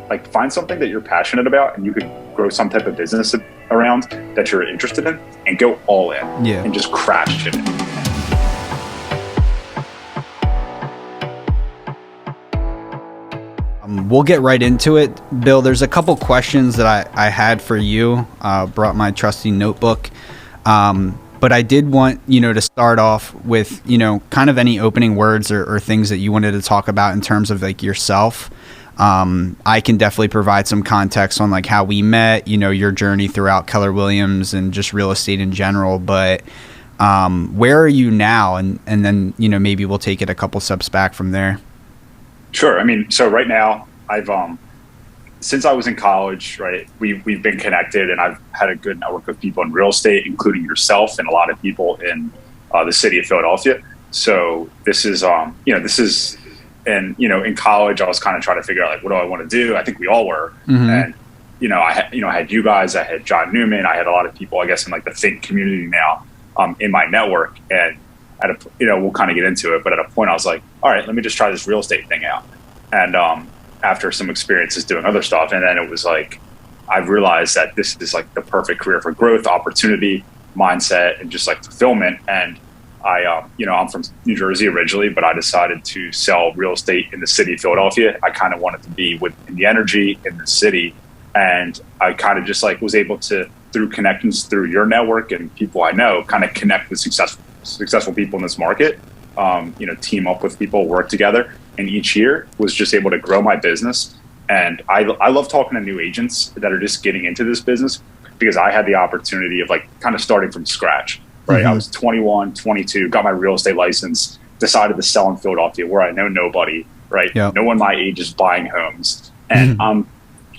like find something that you're passionate about and you could grow some type of business around that you're interested in and go all in and just crash it. We'll get right into it. Bill, there's a couple questions that I had for you. Brought my trusty notebook. But I did want, to start off with, kind of any opening words or things that you wanted to talk about in terms of like yourself. I can definitely provide some context on like how we met, your journey throughout Keller Williams and just real estate in general. But where are you now? And then, maybe we'll take it a couple steps back from there. Sure. I mean, so right now I've, since I was in college, right, we've been connected and I've had a good network of people in real estate, including yourself and a lot of people in the city of Philadelphia. So this is, and, in college, I was kind of trying to figure out like, what do I want to do? I think we all were. And, I had you guys, I had John Newman, I had a lot of people, I guess, in like the Think community now in my network. And at we'll kind of get into it, but at a point I was like, all right, let me just try this real estate thing out. And after some experiences doing other stuff, and then it was like, I realized that this is like the perfect career for growth, opportunity, mindset, and just like fulfillment. And I'm from New Jersey originally, but I decided to sell real estate in the city of Philadelphia. I kind of wanted to be within the energy in the city. And I kind of just like was able to, through connections through your network and people I know, kind of connect with successful people in this market, team up with people, work together. And each year was just able to grow my business. And I love talking to new agents that are just getting into this business because I had the opportunity of like kind of starting from scratch, right? I was 21, 22, got my real estate license, decided to sell in Philadelphia where I know nobody, right? Yep. No one my age is buying homes. And I'm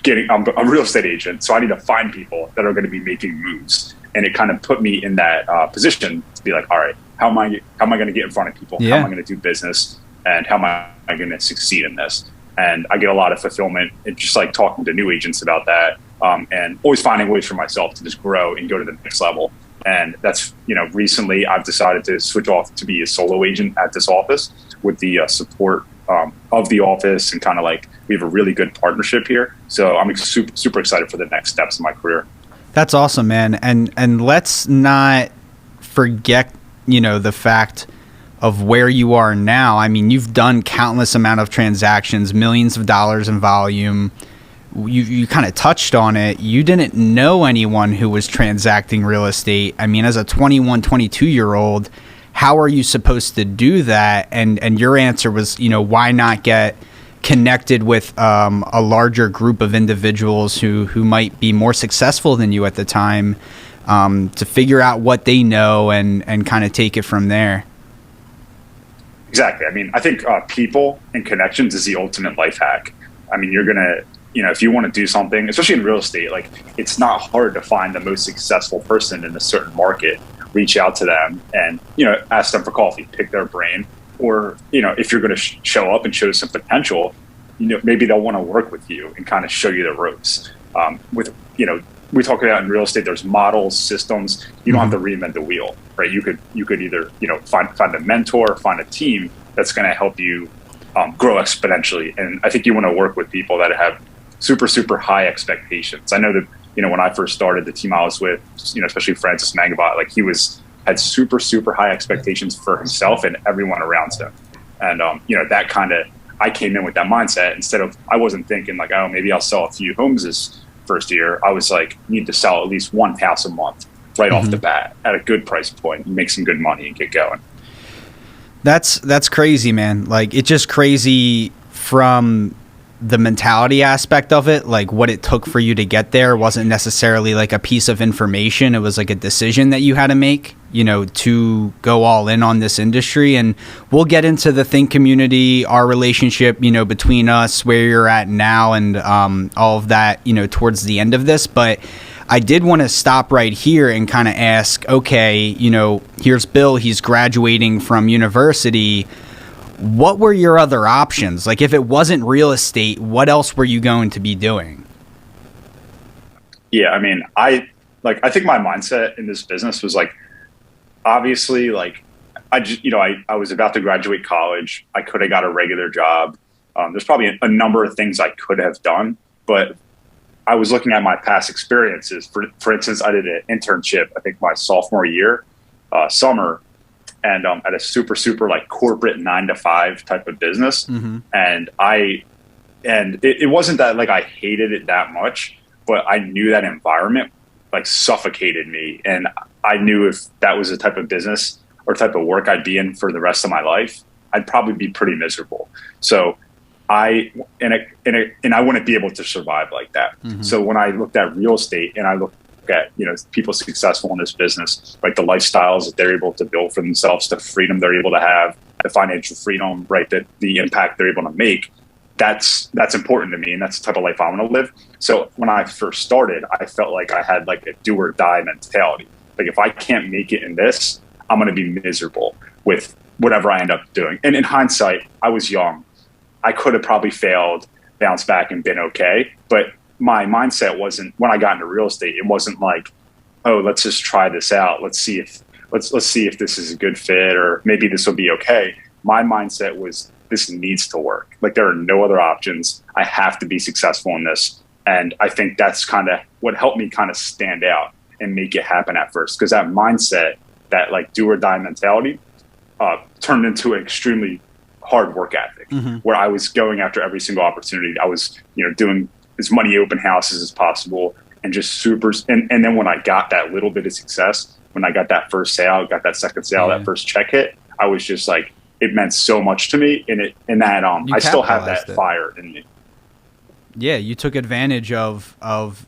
a real estate agent. So I need to find people that are going to be making moves. And it kind of put me in that position to be like, all right, how am I going to get in front of people? How am I going to do business? And how am I going to succeed in this? And I get a lot of fulfillment in just like talking to new agents about that, and always finding ways for myself to just grow and go to the next level. And that's, recently I've decided to switch off to be a solo agent at this office with the support of the office, and kind of like we have a really good partnership here. So I'm super, super excited for the next steps in my career. That's awesome, man. And let's not forget, the fact of where you are now. I mean, you've done countless amount of transactions, millions of dollars in volume. You kind of touched on it. You didn't know anyone who was transacting real estate. I mean, as a 21, 22-year-old, how are you supposed to do that? And your answer was, why not get connected with a larger group of individuals who might be more successful than you at the time, to figure out what they know and kind of take it from there. Exactly. I mean, I think people and connections is the ultimate life hack. I mean, you're going to, if you want to do something, especially in real estate, like it's not hard to find the most successful person in a certain market, reach out to them and, ask them for coffee, pick their brain. Or, if you're going to show up and show some potential, maybe they'll want to work with you and kind of show you the ropes. We talk about in real estate, there's models, systems. You don't have to reinvent the wheel, right? You could either, find a mentor, find a team that's going to help you grow exponentially. And I think you want to work with people that have super, super high expectations. I know that, when I first started the team I was with, especially Francis Mangabot, like he had super, super high expectations for himself and everyone around him. And, that kind of, I came in with that mindset instead of, I wasn't thinking like, oh, maybe I'll sell a few homes this first year. I was like, need to sell at least one house a month right off the bat at a good price point and make some good money and get going. That's crazy, man. Like, it's just crazy from the mentality aspect of it. Like, what it took for you to get there wasn't necessarily like a piece of information. It was like a decision that you had to make, to go all in on this industry. And we'll get into the Think community, our relationship, between us, where you're at now, and all of that, towards the end of this. But I did want to stop right here and kind of ask, okay, here's Bill, he's graduating from university. What were your other options? Like, if it wasn't real estate, what else were you going to be doing? Yeah, I mean, I think my mindset in this business was like, obviously, like, I was about to graduate college. I could have got a regular job. There's probably a number of things I could have done, But I was looking at my past experiences. For instance, I did an internship, I think my sophomore year, summer, and at a super like corporate 9 to 5 type of business. Mm-hmm. And it wasn't that like I hated it that much, but I knew that environment like suffocated me. And I knew if that was the type of business or type of work I'd be in for the rest of my life, I'd probably be pretty miserable. So I wouldn't be able to survive like that. Mm-hmm. So when I looked at real estate and I looked at, people successful in this business, like the lifestyles that they're able to build for themselves, the freedom they're able to have, the financial freedom, right, that the impact they're able to make, that's important to me. And that's the type of life I want to live. So when I first started, I felt like I had like a do or die mentality. Like if I can't make it in this, I'm going to be miserable with whatever I end up doing. And in hindsight, I was young. I could have probably failed, bounced back and been okay. But my mindset wasn't, when I got into real estate, it wasn't like, oh, let's just try this out. Let's see if this is a good fit, or maybe this will be okay. My mindset was, this needs to work. Like there are no other options. I have to be successful in this. And I think that's kind of what helped me kind of stand out and make it happen at first. Because that mindset, that like do or die mentality, turned into an extremely hard work ethic, mm-hmm. where I was going after every single opportunity. I was, doing as many open houses as possible, and just and then when I got that little bit of success, when I got that first sale, got that second sale, that first check hit, I was just like, it meant so much to me, I still have that fire in me. Yeah, you took advantage of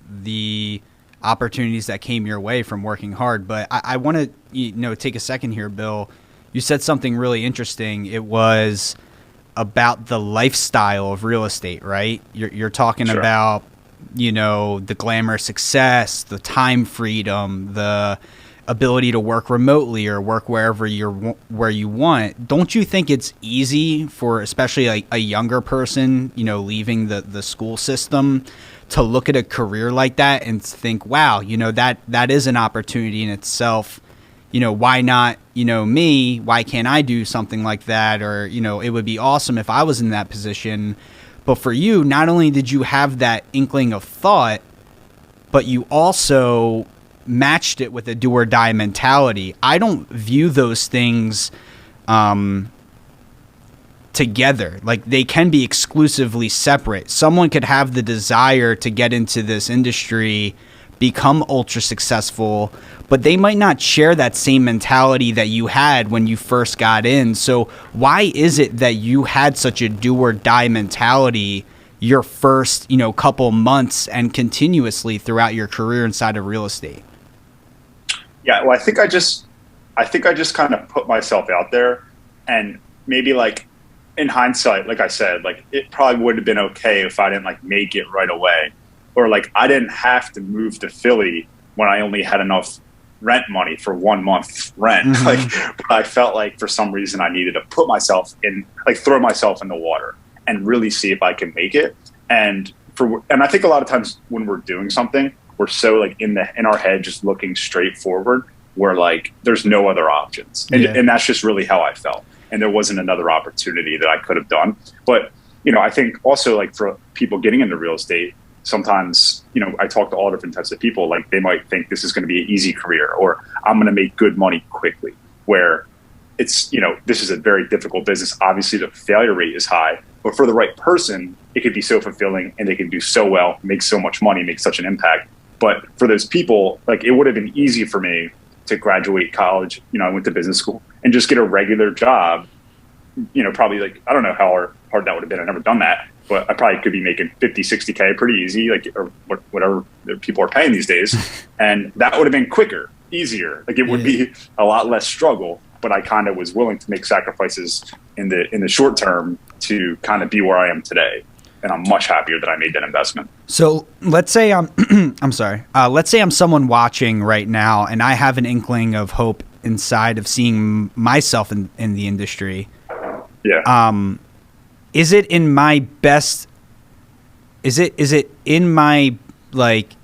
the opportunities that came your way from working hard. But I want to take a second here, Bill. You said something really interesting. It was about the lifestyle of real estate, right? You're talking Sure. about, the glamour success, the time freedom, the ability to work remotely or work where you want. Don't you think it's easy for especially like a younger person, leaving the school system, to look at a career like that and think, wow, that is an opportunity in itself. Why not, me? Why can't I do something like that? Or, it would be awesome if I was in that position. But for you, not only did you have that inkling of thought, but you also matched it with a do or die mentality. I don't view those things together. Like they can be exclusively separate. Someone could have the desire to get into this industry, become ultra successful, but they might not share that same mentality that you had when you first got in. So why is it that you had such a do or die mentality your first, couple months and continuously throughout your career inside of real estate? Yeah, well, I think I just kind of put myself out there, and maybe like in hindsight, like I said, like it probably would have been okay if I didn't like make it right away, or like I didn't have to move to Philly when I only had enough rent money for 1 month rent. Mm-hmm. Like, but I felt like for some reason I needed to put myself in, like throw myself in the water and really see if I can make it. And I think a lot of times when we're doing something, we're so like in our head, just looking straight forward, where like there's no other options. And that's just really how I felt. And there wasn't another opportunity that I could have done. But, I think also like for people getting into real estate, sometimes, I talk to all different types of people. Like they might think this is going to be an easy career, or I'm going to make good money quickly, where it's, this is a very difficult business. Obviously the failure rate is high, but for the right person, it could be so fulfilling and they can do so well, make so much money, make such an impact. But for those people, like it would have been easy for me to graduate college. I went to business school and just get a regular job, probably like, I don't know how hard that would have been. I've never done that, but I probably could be making 50, 60K pretty easy, like, or whatever people are paying these days. And that would have been quicker, easier. Like it would be a lot less struggle, but I kind of was willing to make sacrifices in the short term to kind of be where I am today. And I'm much happier that I made that investment. So let's say I'm sorry. Let's say I'm someone watching right now and I have an inkling of hope inside of seeing myself in the industry. Yeah. Is it in my best, is it in my, like,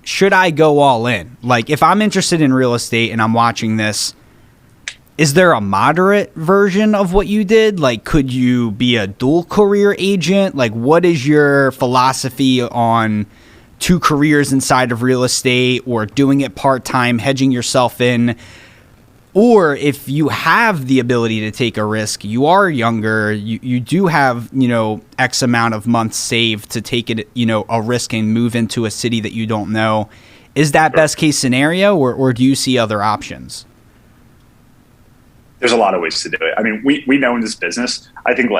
should I go all in? Like if I'm interested in real estate and I'm watching this, Is there a moderate version of what you did? Like, could you be a dual career agent? Like, what is your philosophy on 2 careers inside of real estate, or doing it part-time, hedging yourself in? Or if you have the ability to take a risk, you are younger, you do have, X amount of months saved to take it, a risk and move into a city that you don't know. Is that best case scenario, or do you see other options? There's a lot of ways to do it. I mean, we know in this business, I think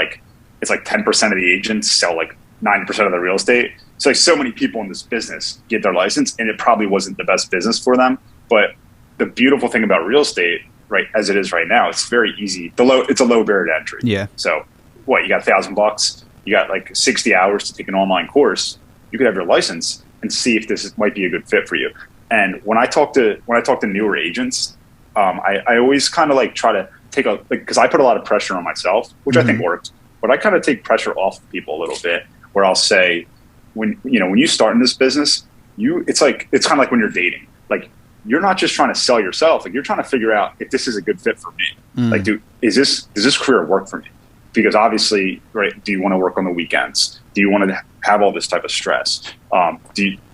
it's like 10% of the agents sell like 90% of the real estate. So like so many people in this business get their license, and it probably wasn't the best business for them. But the beautiful thing about real estate, right, as it is right now, it's very easy. It's a low barrier to entry. Yeah. So you got $1,000, you got like 60 hours to take an online course. You could have your license and see if this might be a good fit for you. And when I talk to newer agents, I always kind of like try to take because I put a lot of pressure on myself, which I think works, but I kind of take pressure off of people a little bit, where I'll say, when you start in this business, it's kind of like when you're dating, like you're not just trying to sell yourself, like you're trying to figure out if this is a good fit for me. Like, does this career work for me? Because obviously, right, do you want to work on the weekends? Do you want to have all this type of stress? Or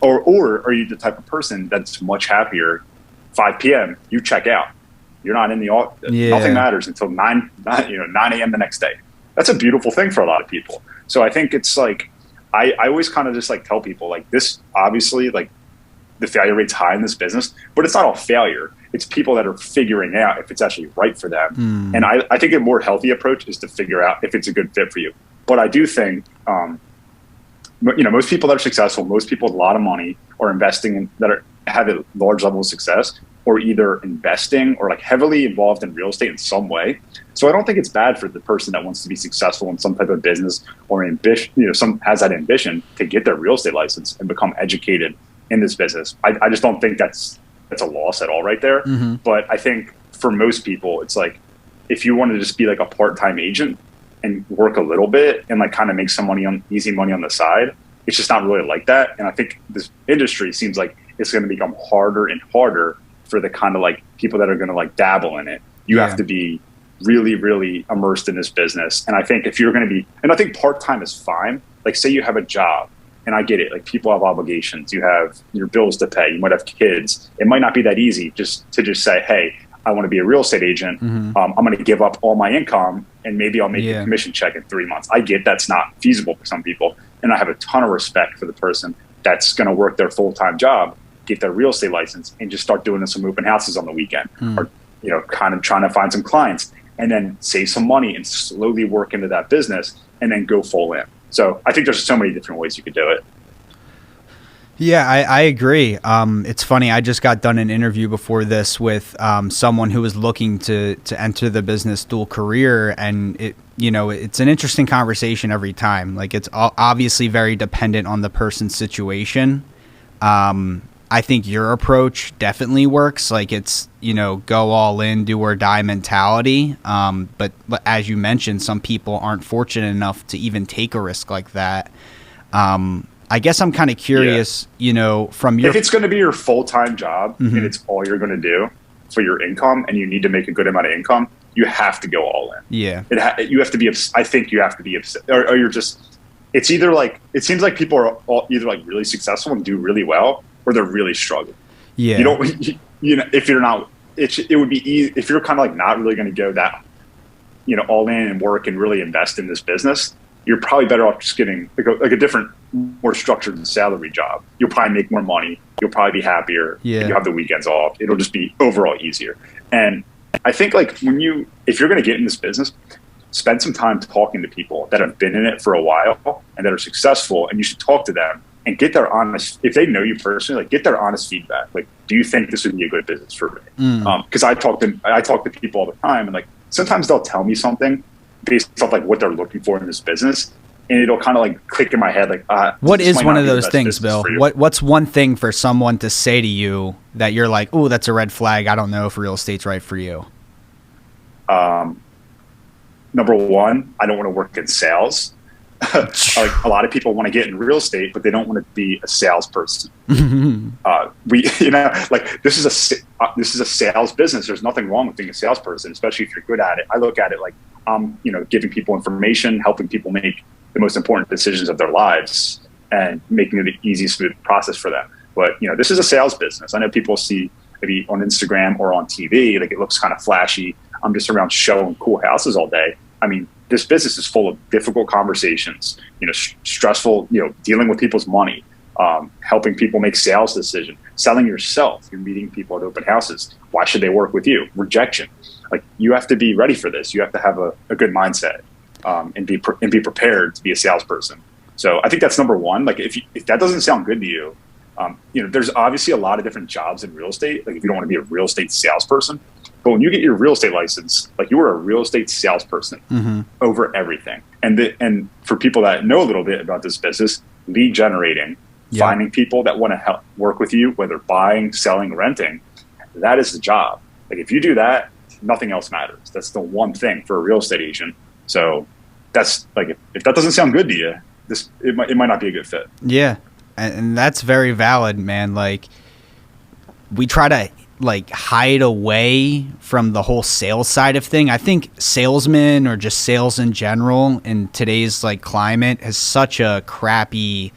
are you the type of person that's much happier? 5 p.m. you check out. You're not in the office. Yeah. Nothing matters until 9 a.m. the next day. That's a beautiful thing for a lot of people. So I think it's like, I always kind of just like tell people, like, this, obviously, like, the failure rate's high in this business, but it's not all failure. It's people that are figuring out if it's actually right for them. And I think a more healthy approach is to figure out if it's a good fit for you. But I do think, most people that are successful, most people with a lot of money, or investing have a large level of success, or either investing or like heavily involved in real estate in some way. So I don't think it's bad for the person that wants to be successful in some type of business, or ambition, has that ambition to get their real estate license and become educated in this business. I just don't think that's a loss at all right there. But I think for most people, it's like, if you want to just be like a part-time agent and work a little bit and like kind of make some easy money on the side, it's just not really like that. And I think this industry seems like it's going to become harder and harder for the kind of like people that are going to like dabble in it. You have to be really, really immersed in this business. And I think if you're going to be, and I think part-time is fine. Like, say you have a job, and I get it. Like, people have obligations. You have your bills to pay. You might have kids. It might not be that easy just to say, hey, I want to be a real estate agent. I'm going to give up all my income, and maybe I'll make a commission check in 3 months. I get that's not feasible for some people. And I have a ton of respect for the person that's going to work their full-time job, get their real estate license, and just start doing some open houses on the weekend, or, kind of trying to find some clients, and then save some money and slowly work into that business, and then go full in. So I think there's so many different ways you could do it. Yeah, I agree. It's funny. I just got done an interview before this with someone who was looking to enter the business dual career, and it's an interesting conversation every time. Like, it's obviously very dependent on the person's situation. I think your approach definitely works. Like, it's, go all in, do or die mentality. But as you mentioned, some people aren't fortunate enough to even take a risk like that. I guess I'm kind of curious, from your... If it's going to be your full-time job and it's all you're going to do for your income, and you need to make a good amount of income, you have to go all in. Yeah. You have to be, I think you have to be upset, or you're just, it's either like, it seems like people are either like really successful and do really well, or they're really struggling. Yeah. If you're not, it would be easy, if you're kind of like not really going to go that, all in and work and really invest in this business, you're probably better off just getting like a different, more structured salary job. You'll probably make more money. You'll probably be happier. Yeah. You have the weekends off. It'll just be overall easier. And I think like if you're going to get in this business, spend some time talking to people that have been in it for a while and that are successful, and you should talk to them and get their honest, if they know you personally, like, get their honest feedback. Like, do you think this would be a good business for me? Because I talk to people all the time, and like sometimes they'll tell me something based off like what they're looking for in this business, and it'll kind of like click in my head, like, what is one of those things, Bill? What's one thing for someone to say to you that you're like, oh, that's a red flag, I don't know if real estate's right for you? Number one, I don't want to work in sales. like a lot of people want to get in real estate, but they don't want to be a salesperson. Like this is a sales business. There's nothing wrong with being a salesperson, especially if you're good at it. I look at it like giving people information, helping people make the most important decisions of their lives, and making it an easy, smooth process for them. But this is a sales business. I know people see maybe on Instagram or on TV, like it looks kind of flashy. I'm just around showing cool houses all day. I mean, this business is full of difficult conversations, stressful, dealing with people's money, helping people make sales decisions, selling yourself. You're meeting people at open houses. Why should they work with you? Rejection. Like you have to be ready for this. You have to have a good mindset and be prepared to be a salesperson. So I think that's number one. Like if that doesn't sound good to you, there's obviously a lot of different jobs in real estate. Like if you don't want to be a real estate salesperson, but when you get your real estate license, like you are a real estate salesperson over everything. And for people that know a little bit about this business, lead generating, finding people that want to help work with you, whether buying, selling, renting, that is the job. Like if you do that, nothing else matters. That's the one thing for a real estate agent. So that's like, if that doesn't sound good to you, it might not be a good fit. Yeah. And that's very valid, man. Like we try to hide away from the whole sales side of thing. I think salesmen or just sales in general in today's climate has such a crappy,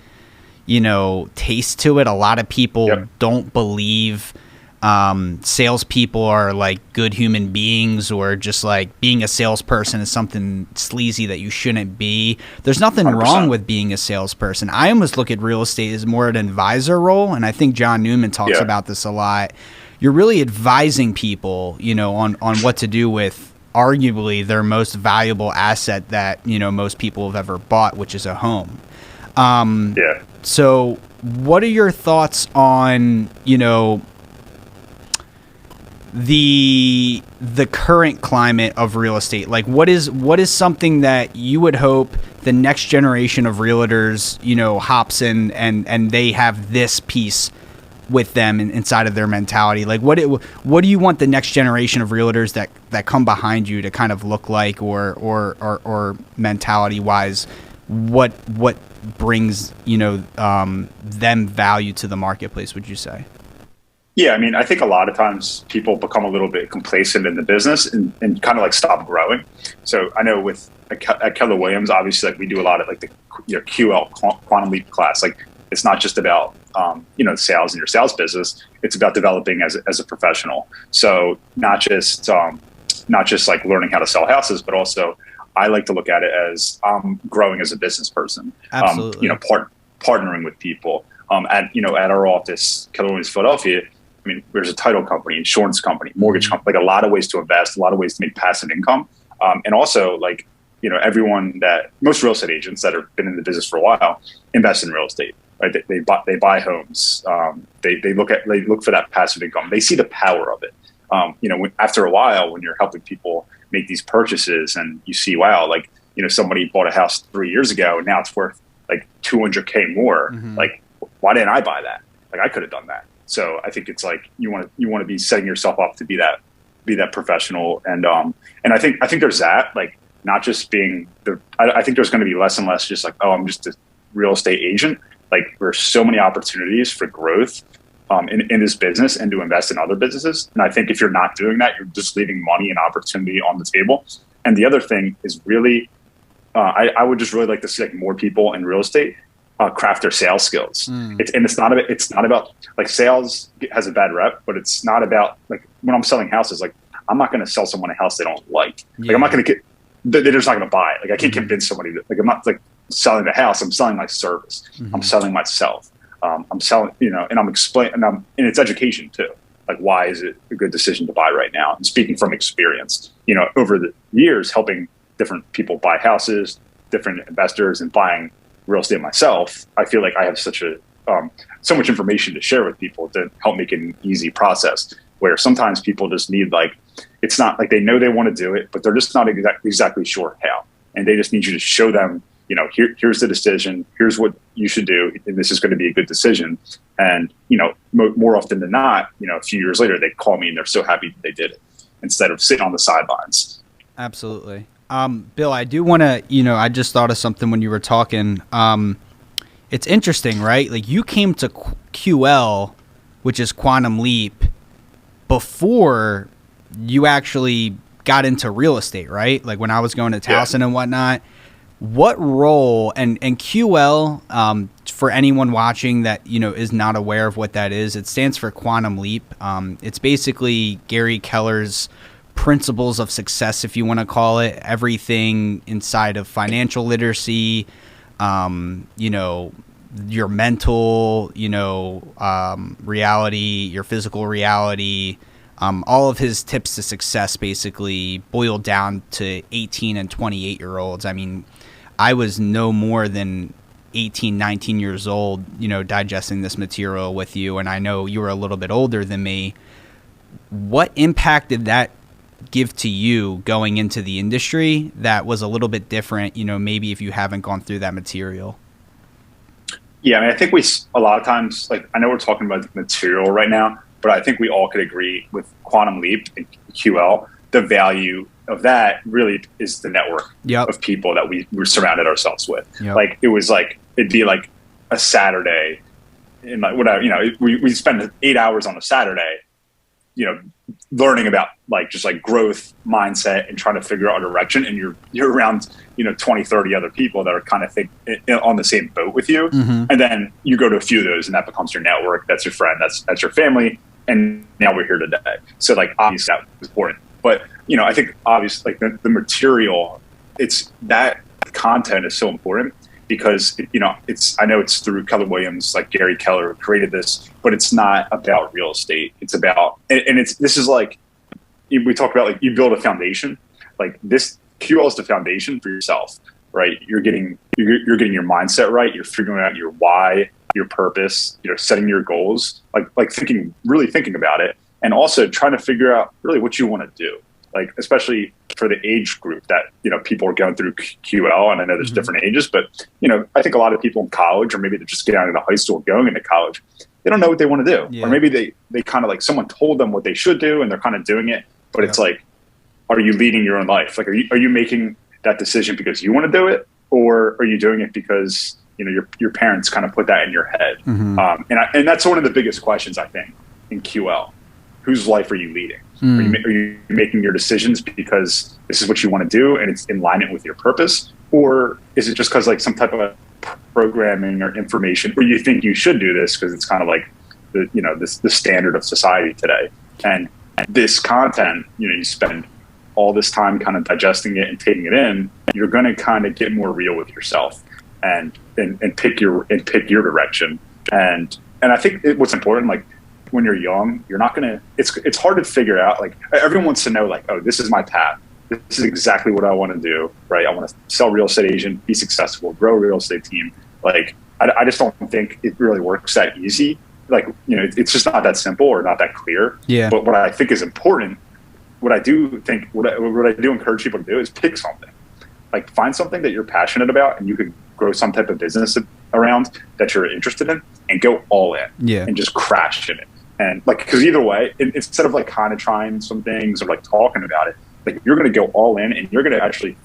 taste to it. A lot of people don't believe salespeople are good human beings, or just being a salesperson is something sleazy that you shouldn't be. There's nothing 100%. Wrong with being a salesperson. I almost look at real estate as more an advisor role, and I think John Newman talks about this a lot. You're really advising people, on what to do with arguably their most valuable asset that, most people have ever bought, which is a home. So what are your thoughts on, the current climate of real estate? Like what is something that you would hope the next generation of realtors, hops in and they have this piece with them inside of their mentality? Like what do you want the next generation of realtors that come behind you to kind of look like, or mentality wise, what brings them value to the marketplace, would you say? Yeah, I mean, I think a lot of times people become a little bit complacent in the business and kind of stop growing. So I know at Keller Williams, obviously, we do a lot of the QL, quantum leap class. It's not just about sales in your sales business. It's about developing as a professional. So not just learning how to sell houses, but also I like to look at it as growing as a business person. Absolutely. Partnering with people. At our office, Keller Williams Philadelphia, I mean, there's a title company, insurance company, mortgage company, a lot of ways to invest, a lot of ways to make passive income. And also most real estate agents that have been in the business for a while invest in real estate, right? They buy homes. They look for that passive income. They see the power of it. After a while, when you're helping people make these purchases and you see, wow, somebody bought a house 3 years ago and now it's worth $200K more. Why didn't I buy that? I could have done that. So I think it's you want to be setting yourself up to be that professional. And I think there's that, not just being I think there's going to be less and less just I'm just a real estate agent. There's so many opportunities for growth in this business and to invest in other businesses. And I think if you're not doing that, you're just leaving money and opportunity on the table. And the other thing is really, I would just really like to see more people in real estate craft their sales skills. It's not about sales has a bad rep, but it's not about when I'm selling houses, I'm not going to sell someone a house they don't like. I'm not going to get, they're just not going to buy it. I can't convince somebody that I'm not selling the house. I'm selling my service. I'm selling myself. I'm selling, and I'm explaining, and it's education too. Why is it a good decision to buy right now? And speaking from experience, over the years, helping different people buy houses, different investors, and buying real estate myself, I feel like I have so much information to share with people to help make it an easy process, where sometimes people just need it's not they know they want to do it, but they're just not exactly sure how. And they just need you to show them, here's the decision, here's what you should do, and this is going to be a good decision. And, more often than not, a few years later, they call me and they're so happy that they did it instead of sitting on the sidelines. Absolutely. Bill, I do want to, I just thought of something when you were talking. It's interesting, right? Like you came to QL, which is Quantum Leap, before you actually got into real estate, right? Like when I was going to Towson and whatnot. What role and QL, for anyone watching that, is not aware of what that is, it stands for Quantum Leap. It's basically Gary Keller's principles of success, if you want to call it, everything inside of financial literacy, your mental, reality, your physical reality, all of his tips to success basically boiled down to 18 and 28-year-olds. I mean, I was no more than 18, 19 years old, digesting this material with you, and I know you were a little bit older than me. What impact did that give to you going into the industry that was a little bit different, maybe if you haven't gone through that material? Yeah, I mean, I think a lot of times, like, I know we're talking about the material right now, but I think we all could agree with Quantum Leap and QL, the value of that really is the network of people that we surrounded ourselves with. Like, it'd be like a Saturday in like whatever, we spend 8 hours on a Saturday, learning about just growth mindset and trying to figure out a direction. And you're around, 20, 30 other people that are kind of on the same boat with you. Mm-hmm. And then you go to a few of those and that becomes your network. That's your friend. That's your family. And now we're here today. So obviously that was important, but I think obviously the material, it's that content is so important because, I know it's through Keller Williams, like Gary Keller created this, but it's not about real estate. It's about, this is like, we talk about you build a foundation, like this QL is the foundation for yourself, right? You're getting your mindset right. You're figuring out your why, your purpose, setting your goals, really thinking about it. And also trying to figure out really what you want to do. Like, especially for the age group that, people are going through QL, and I know there's different ages, but, I think a lot of people in college, or maybe they're just getting out of high school going into college, they don't know what they want to do. Yeah. Or maybe they kind of someone told them what they should do and they're kind of doing it, but it's are you leading your own life? Like, are you making that decision because you want to do it, or are you doing it because, your parents kind of put that in your head? Mm-hmm. And that's one of the biggest questions, I think, in QL. Whose life are you leading? Are you making your decisions because this is what you want to do and it's in alignment with your purpose? Or is it just because some type of programming or information where you think you should do this because it's kind of the standard of society today? And this content, you spend all this time kind of digesting it and taking it in, you're going to kind of get more real with yourself and pick your direction. And I think what's important, when you're young, you're not going to, it's hard to figure out, everyone wants to know, oh, this is my path. This is exactly what I want to do, right? I want to sell real estate agent, be successful, grow a real estate team. I just don't think it really works that easy. It's just not that simple or not that clear. Yeah. But what I think is important, what I do encourage people to do is pick something. Find something that you're passionate about and you can grow some type of business around that you're interested in and go all in. Yeah. And just crash in it. And because either way, instead of kind of trying some things or talking about it, you're going to go all in and you're going to actually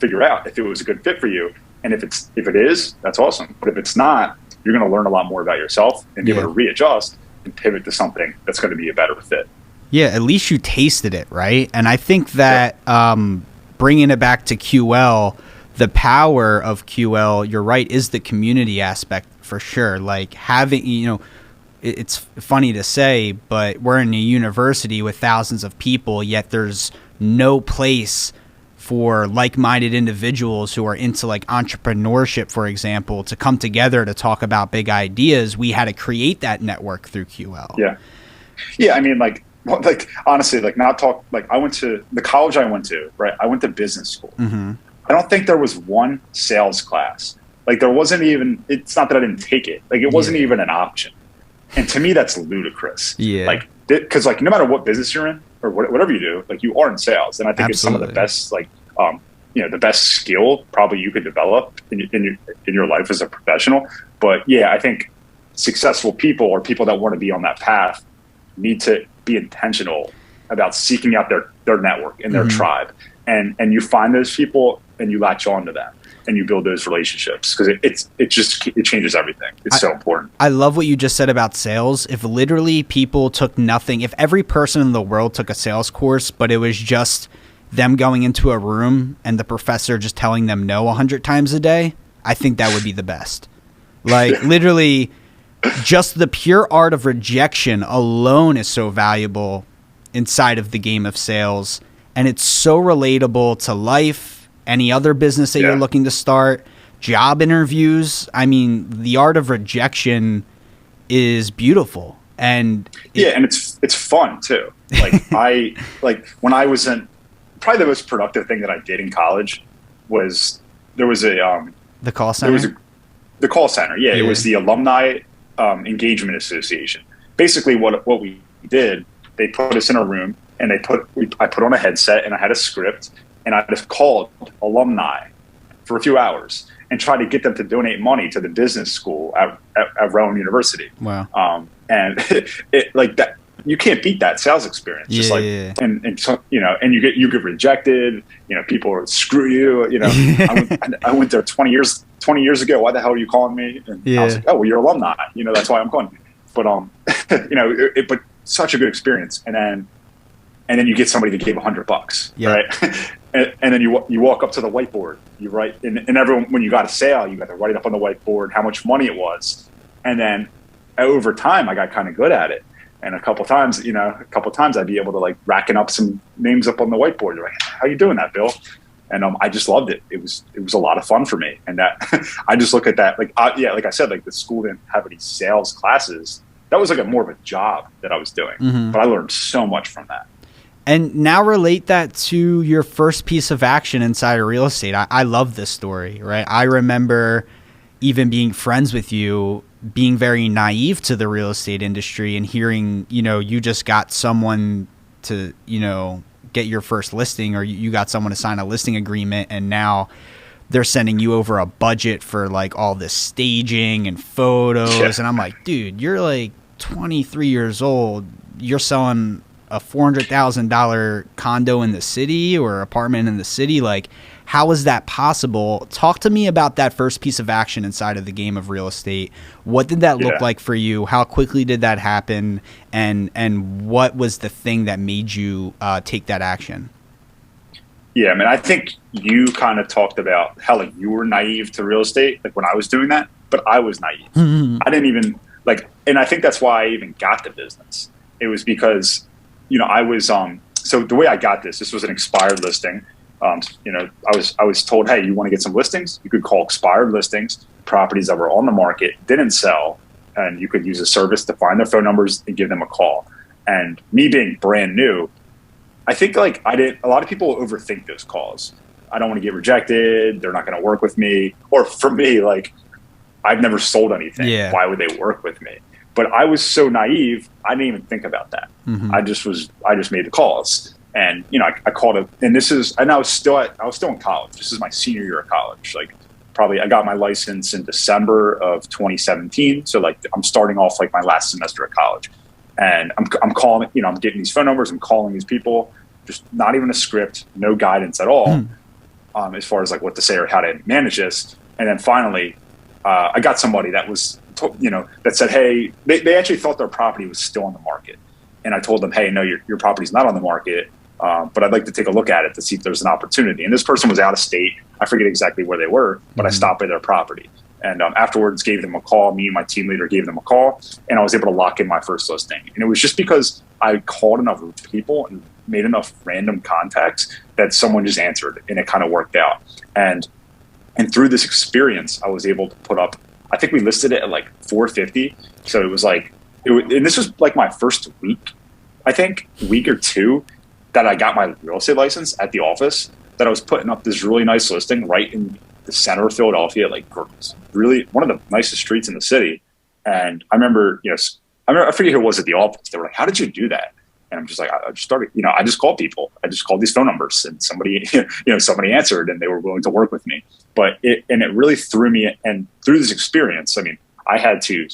figure out if it was a good fit for you. And if it is, that's awesome. But if it's not, you're going to learn a lot more about yourself and be able to readjust and pivot to something that's going to be a better fit. Yeah, at least you tasted it, right? And I think that bringing it back to QL, the power of QL, you're right, is the community aspect for sure. Having, it's funny to say, but we're in a university with thousands of people, yet there's no place for like-minded individuals who are into entrepreneurship, for example, to come together to talk about big ideas. We had to create that network through QL. Yeah. Yeah. I mean, honestly, I went to the college I went to, right? I went to business school. Mm-hmm. I don't think there was one sales class. There wasn't even, it's not that I didn't take it. It wasn't even an option. And to me, that's ludicrous. Yeah. Because no matter what business you're in or whatever you do, you are in sales. And I think it's some of the best, the best skill probably you could develop in your life as a professional. But yeah, I think successful people or people that want to be on that path need to be intentional about seeking out their network and their tribe. and you find those people and you latch on to them and you build those relationships, because it changes everything. It's so important. I love what you just said about sales. If literally people took nothing, if every person in the world took a sales course, but it was just them going into a room and the professor just telling them no 100 times a day, I think that would be the best. Like literally just the pure art of rejection alone is so valuable inside of the game of sales. And it's so relatable to life, any other business that you're looking to start, job interviews. I mean, the art of rejection is beautiful. And and it's fun too. Like when I was in, probably the most productive thing that I did in college was there was a the call center. The call center. Yeah, it was the Alumni Engagement Association. Basically, what we did, they put us in a room and I put on a headset and I had a script and I just called alumni for a few hours and tried to get them to donate money to the business school at Rowan University. Wow. And it like that. You can't beat that sales experience. Just and so, and you get rejected. People are screw you. I went there 20 years ago. Why the hell are you calling me? And I was like, oh, well, you're alumni. That's why I'm calling. But but such a good experience. And then you get somebody that gave $100, right? and then you walk up to the whiteboard. You write, and everyone, when you got a sale, you got to write up on the whiteboard how much money it was. And then over time, I got kind of good at it. And a couple times I'd be able to like racking up some names up on the whiteboard. They're like, how you doing that, Bill? And I just loved it. It was a lot of fun for me. And that I just look at that like I said, like the school didn't have any sales classes. That was like more of a job that I was doing. Mm-hmm. But I learned so much from that. And now relate that to your first piece of action inside of real estate. I love this story, right? I remember even being friends with you, being very naive to the real estate industry and hearing, you just got someone to, get your first listing, or you got someone to sign a listing agreement, and now they're sending you over a budget for like all this staging and photos. Yeah. And I'm like, dude, you're like 23 years old. You're selling a $400,000 condo in the city or apartment in the city. Like, how is that possible? Talk to me about that first piece of action inside of the game of real estate. What did that look like for you? How quickly did that happen? And what was the thing that made you take that action? Yeah, I mean, I think you kind of talked about how like you were naive to real estate, like when I was doing that, but I was naive. Mm-hmm. I didn't even and I think that's why I even got the business. It was because, I was, so the way I got this was an expired listing. I was told, hey, you want to get some listings? You could call expired listings, properties that were on the market, didn't sell, and you could use a service to find their phone numbers and give them a call. And me being brand new, I think a lot of people overthink those calls. I don't want to get rejected. They're not going to work with me. Or for me, I've never sold anything. Yeah. Why would they work with me? But I was so naive, I didn't even think about that. Mm-hmm. I just made the calls. And, I called it, and I was still in college. This is my senior year of college. I got my license in December of 2017. So I'm starting off my last semester of college, and I'm calling, I'm getting these phone numbers. I'm calling these people, just not even a script, no guidance at all, as far as what to say or how to manage this. And then finally, I got somebody that was, that said, hey, they actually thought their property was still on the market. And I told them, hey, no, your property's not on the market. But I'd like to take a look at it to see if there's an opportunity. And this person was out of state. I forget exactly where they were, but I stopped by their property. And afterwards gave them a call. Me and my team leader gave them a call, and I was able to lock in my first listing. And it was just because I called enough people and made enough random contacts that someone just answered, and it kind of worked out. And through this experience, I was able to put up, I think we listed it at 450. So it was and this was my first week, I think, week or two, that I got my real estate license at the office, that I was putting up this really nice listing right in the center of Philadelphia, really one of the nicest streets in the city. And I remember, I forget who it was at the office. They were like, how did you do that? And I'm just I just started, I just called people. I just called these phone numbers, and somebody answered, and they were willing to work with me. But it really threw me. And through this experience, I mean, I had to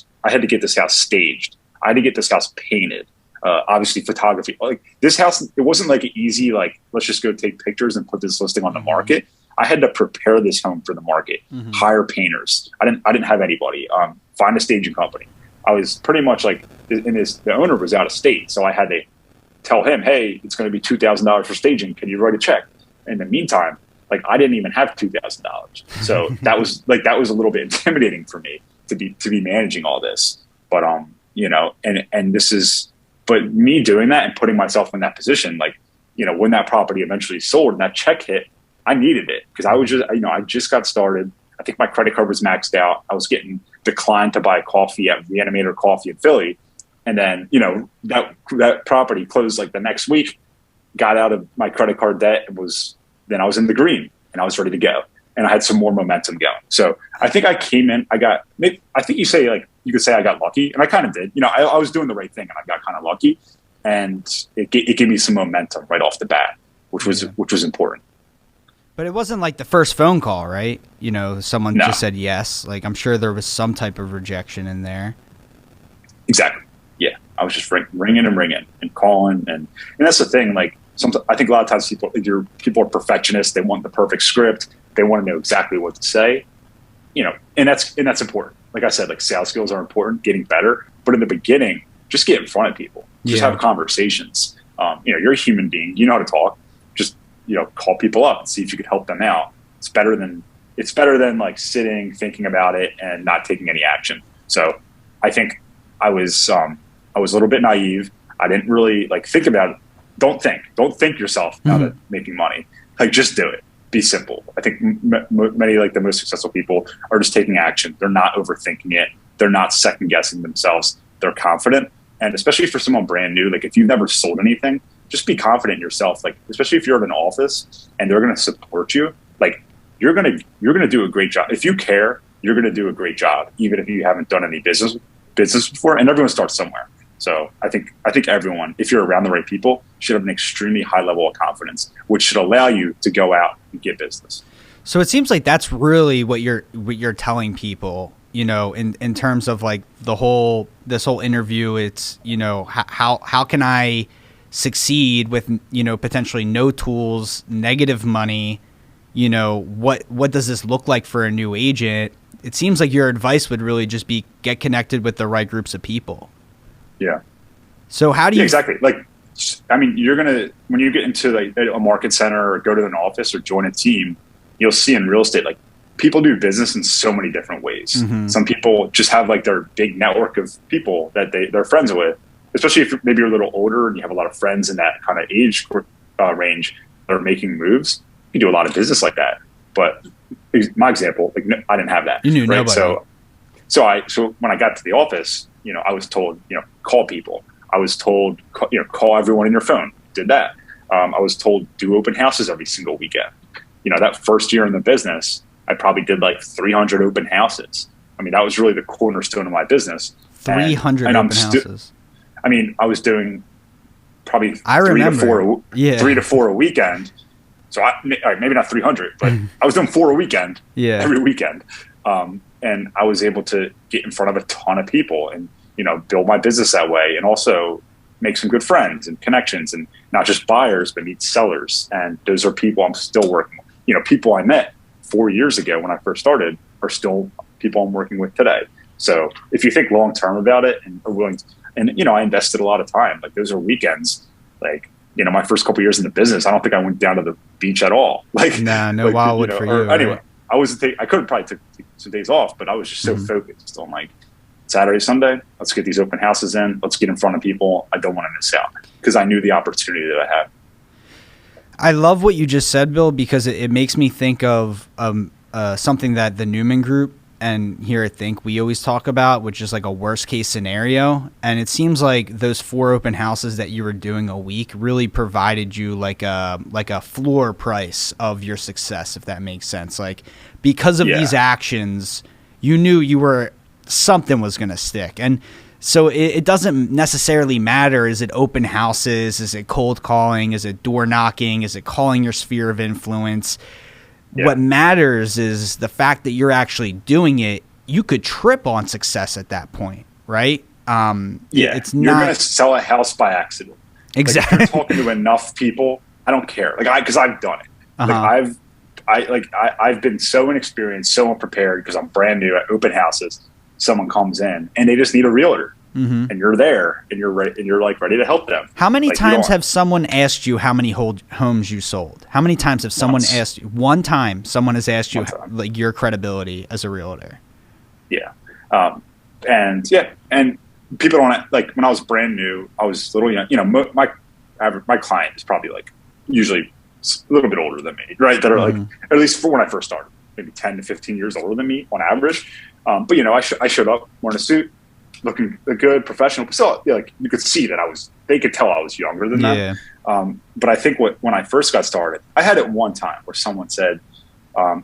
get this house staged. I had to get this house painted. Obviously photography. Like this house, it wasn't like an easy, like, let's just go take pictures and put this listing on the market. I had to prepare this home for the market, hire painters. I didn't have anybody, find a staging company. I was pretty much like, the owner was out of state. So I had to tell him, hey, it's going to be $2,000 for staging. Can you write a check? In the meantime, like I didn't even have $2,000. So that was a little bit intimidating for me to be managing all this. But, and this is, but me doing that and putting myself in that position, like, when that property eventually sold and that check hit, I needed it because I just got started. I think my credit card was maxed out. I was getting declined to buy coffee at Reanimator Coffee in Philly. And then, that property closed like the next week, got out of my credit card debt. Then I was in the green and I was ready to go. And I had some more momentum going. So I think I came in, I think you could say I got lucky, and I kind of did. I was doing the right thing and I got kind of lucky, and it gave me some momentum right off the bat, which was important. But it wasn't like the first phone call, right? Someone just said yes. Like I'm sure there was some type of rejection in there. Exactly. Yeah. I was just ringing and calling. And that's the thing. Like I think a lot of times people are perfectionists. They want the perfect script. They want to know exactly what to say, and that's important. Like I said, like sales skills are important, getting better. But in the beginning, just get in front of people, just have conversations. You're a human being. You know how to talk. Just, call people up and see if you could help them out. It's better than like sitting, thinking about it and not taking any action. So I think I was a little bit naive. I didn't really like think about it. Don't think yourself out of making money. Like just do it. Be simple. I think many like the most successful people are just taking action. They're not overthinking it. They're not second guessing themselves. They're confident. And especially for someone brand new, like if you've never sold anything, just be confident in yourself. Like, especially if you're in an office and they're going to support you, like you're going to do a great job. If you care, you're going to do a great job, even if you haven't done any business before. And everyone starts somewhere. So I think everyone, if you're around the right people, should have an extremely high level of confidence, which should allow you to go out and get business. So it seems like that's really what you're telling people, in terms of like this whole interview. It's, how can I succeed with, potentially no tools, negative money, what does this look like for a new agent? It seems like your advice would really just be get connected with the right groups of people. Yeah. So how do you exactly like? I mean, when you get into like a market center or go to an office or join a team, you'll see in real estate like people do business in so many different ways. Some people just have like their big network of people that they're friends with, especially if maybe you're a little older and you have a lot of friends in that kind of age range that are making moves. You do a lot of business like that. But my example, like I didn't have that. You knew right? nobody. So when I got to the office, I was told, call people. I was told, call everyone in your phone. Did that. I was told do open houses every single weekend. That first year in the business, I probably did like 300 open houses. I mean, that was really the cornerstone of my business. 300 open houses. I was doing probably 3 to 4 a weekend. So maybe not 300, but I was doing 4 a weekend every weekend. And I was able to get in front of a ton of people and, build my business that way, and also make some good friends and connections, and not just buyers, but meet sellers. And those are people I'm still working with. People I met 4 years ago when I first started are still people I'm working with today. So if you think long-term about it and are willing to, and, I invested a lot of time, like those are weekends, like, my first couple of years in the business, I don't think I went down to the beach at all. Like, wildwood for you. Anyway, right? I could have probably took some days off, but I was just so focused on like Saturday, Sunday, let's get these open houses in. Let's get in front of people. I don't want to miss out because I knew the opportunity that I had. I love what you just said, Bill, because it makes me think of something that the Newman Group and here at Think we always talk about, which is like a worst case scenario. And it seems like those 4 open houses that you were doing a week really provided you like a floor price of your success, if that makes sense. Like because of these actions, you knew something was going to stick. And so it doesn't necessarily matter. Is it open houses? Is it cold calling? Is it door knocking? Is it calling your sphere of influence? Yeah. What matters is the fact that you're actually doing it. You could trip on success at that point, right? It's you're not going to sell a house by accident. exactly. Like, if you're talking to enough people, I don't care. Because I've done it. Uh-huh. I've been so inexperienced, so unprepared because I'm brand new at open houses. Someone comes in and they just need a realtor, Mm-hmm. and you're there and you're ready and you're like ready to help them. How many Like, you times don't have someone asked you how many homes you sold? How many times have someone once, asked you? One time, someone has asked you one time. like your credibility as a realtor. Yeah. And people don't like when I was brand new. I was little young. My client is probably like usually a little bit older than me, right? That are like, at least for when I first started, maybe 10 to 15 years older than me on average. But I showed up wearing a suit, looking good, professional. So like you could see that they could tell I was younger than Yeah. them. But I think when I first got started, I had it one time where someone said, how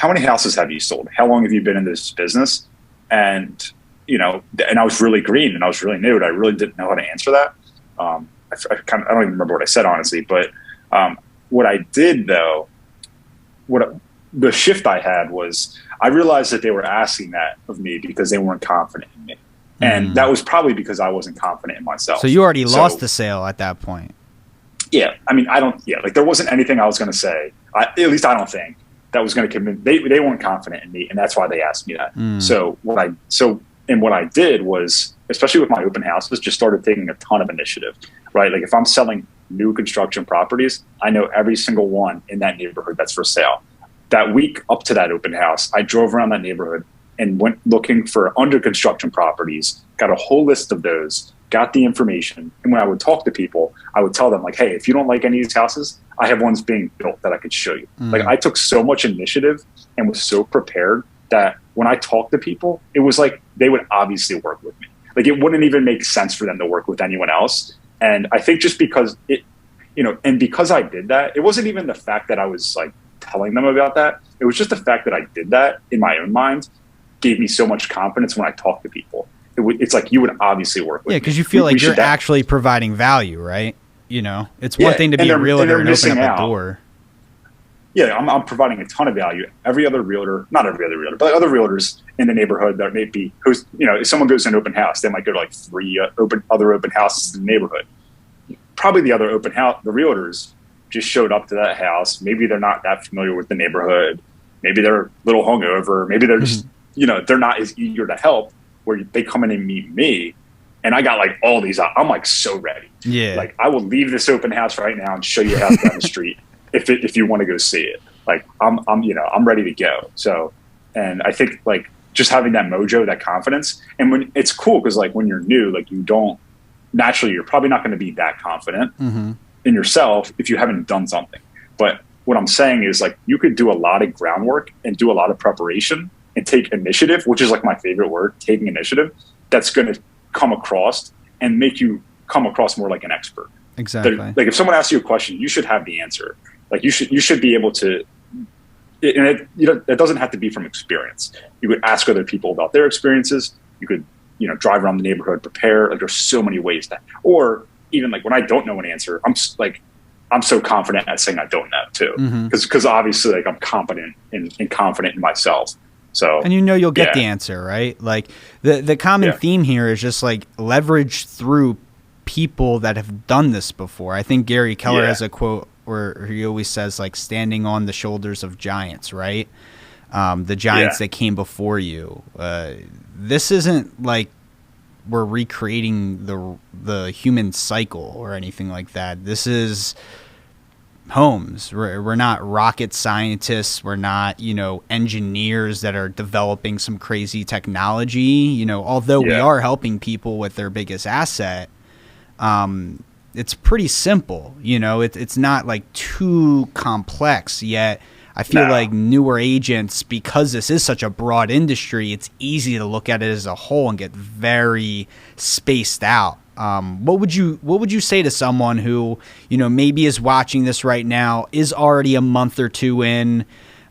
many houses have you sold? How long have you been in this business? And I was really green and I was really new and I really didn't know how to answer that. I don't even remember what I said, honestly, but what I did though, the shift I had was I realized that they were asking that of me because they weren't confident in me. And that was probably because I wasn't confident in myself. So you already lost the sale at that point. Yeah. I mean, there wasn't anything I was going to say. At least I don't think that was going to convince, they weren't confident in me. And that's why they asked me that. So what I did was, especially with my open houses, just started taking a ton of initiative, right? Like if I'm selling new construction properties, I know every single one in that neighborhood that's for sale. That week up to that open house, I drove around that neighborhood and went looking for under construction properties, got a whole list of those, got the information. And when I would talk to people, I would tell them like, hey, if you don't like any of these houses, I have ones being built that I could show you. Like I took so much initiative and was so prepared that when I talked to people, it was like they would obviously work with me. Like it wouldn't even make sense for them to work with anyone else. And I think just because because I did that, it wasn't even the fact that I was like telling them about that. It was just the fact that I did that in my own mind gave me so much confidence when I talk to people. It's like you would obviously work with me. Yeah, because you feel like you're actually providing value, right? It's one thing to be a realtor and open up a door. Yeah, I'm providing a ton of value. Every other realtor, not every other realtor, but other realtors in the neighborhood that may be, if someone goes to an open house, they might go to like 3 other open houses in the neighborhood. Probably the other open house, the realtors just showed up to that house. Maybe they're not that familiar with the neighborhood. Maybe they're a little hungover. Maybe they're just, they're not as eager to help, where they come in and meet me. And I got like all these, I'm like so ready. Yeah. Like I will leave this open house right now and show you how down the street if you want to go see it. Like I'm ready to go. So, and I think like just having that mojo, that confidence, and when it's cool, because like when you're new, like you're probably not going to be that confident in yourself if you haven't done something. But what I'm saying is like you could do a lot of groundwork and do a lot of preparation and take initiative, which is like my favorite word, taking initiative. That's going to come across and make you come across more like an expert. Exactly. Like if someone asks you a question, you should have the answer. Like you should be able to. And it doesn't have to be from experience. You could ask other people about their experiences. You could drive around the neighborhood, prepare. Like there's so many ways or even like when I don't know an answer, I'm so confident at saying I don't know too, because obviously like I'm competent and confident in myself. So and you'll get the answer, right? Like the common theme here is just like leverage through people that have done this before. I think Gary Keller has a quote where he always says like standing on the shoulders of giants, right? The giants that came before you. This isn't like we're recreating the human cycle or anything like that. This is homes. We're not rocket scientists. We're not, engineers that are developing some crazy technology. Although we are helping people with their biggest asset, it's pretty simple. It's not like too complex yet. I feel like newer agents, because this is such a broad industry, it's easy to look at it as a whole and get very spaced out. What would you say to someone who, maybe is watching this right now, is already a month or two in,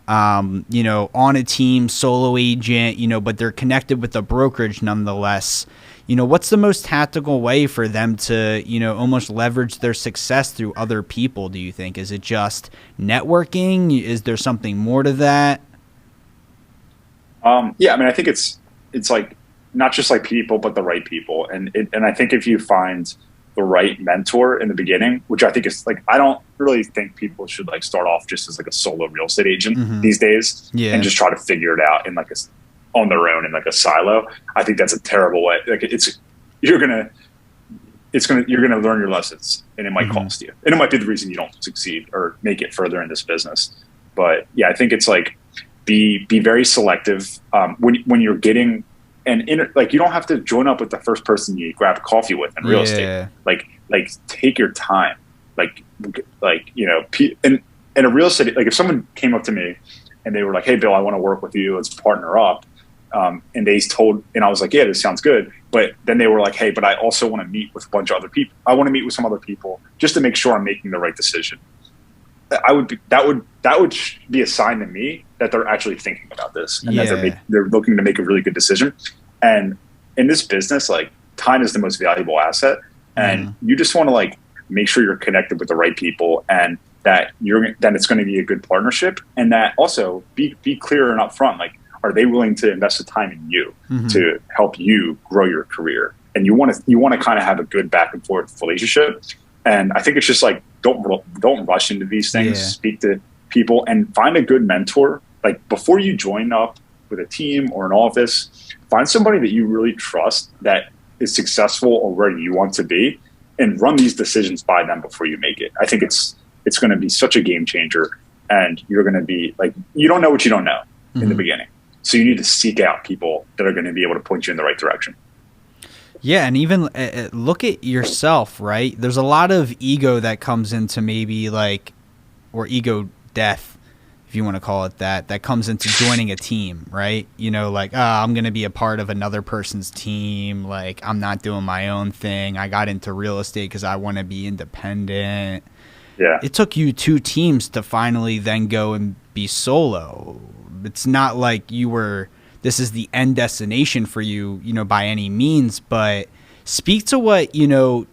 on a team, solo agent, but they're connected with a brokerage nonetheless? What's the most tactical way for them to, almost leverage their success through other people, do you think? Is it just networking? Is there something more to that? I mean, I think it's like not just like people, but the right people. And I think if you find the right mentor in the beginning, which I think is like, I don't really think people should like start off just as like a solo real estate agent these days and just try to figure it out in like on their own in like a silo. I think that's a terrible way. Like you're going to learn your lessons, and it might cost you, and it might be the reason you don't succeed or make it further in this business. But yeah, I think it's like, be very selective when you're getting, like you don't have to join up with the first person you grab a coffee with in real estate. Like take your time. Like you know, in a real estate, like if someone came up to me and they were like, "Hey, Bill, I want to work with you. Let's partner up." And I was like, "Yeah, this sounds good." But then they were like, "Hey, but I also want to meet with a bunch of other people. I want to meet with some other people just to make sure I'm making the right decision." That would be a sign to me that they're actually thinking about this and that they're looking to make a really good decision. And in this business, like time is the most valuable asset, and you just want to like make sure you're connected with the right people, and that it's going to be a good partnership, and that also be clear and upfront. Like, are they willing to invest the time in you to help you grow your career? And you want to kind of have a good back and forth relationship. And I think it's just like, don't rush into these things. Speak to people and find a good mentor. Like before you join up with a team or an office, find somebody that you really trust that is successful or where you want to be, and run these decisions by them before you make it. I think it's going to be such a game changer, and you're going to be like, you don't know what you don't know in the beginning. So you need to seek out people that are going to be able to point you in the right direction. Yeah, and even look at yourself, right? There's a lot of ego that comes into maybe like, or ego death, if you want to call it that comes into joining a team, right? You know, like, I'm going to be a part of another person's team. Like, I'm not doing my own thing. I got into real estate because I want to be independent. Yeah. It took you 2 teams to finally then go and be solo. It's not like this is the end destination for you, you know, by any means, but speak to what, you know,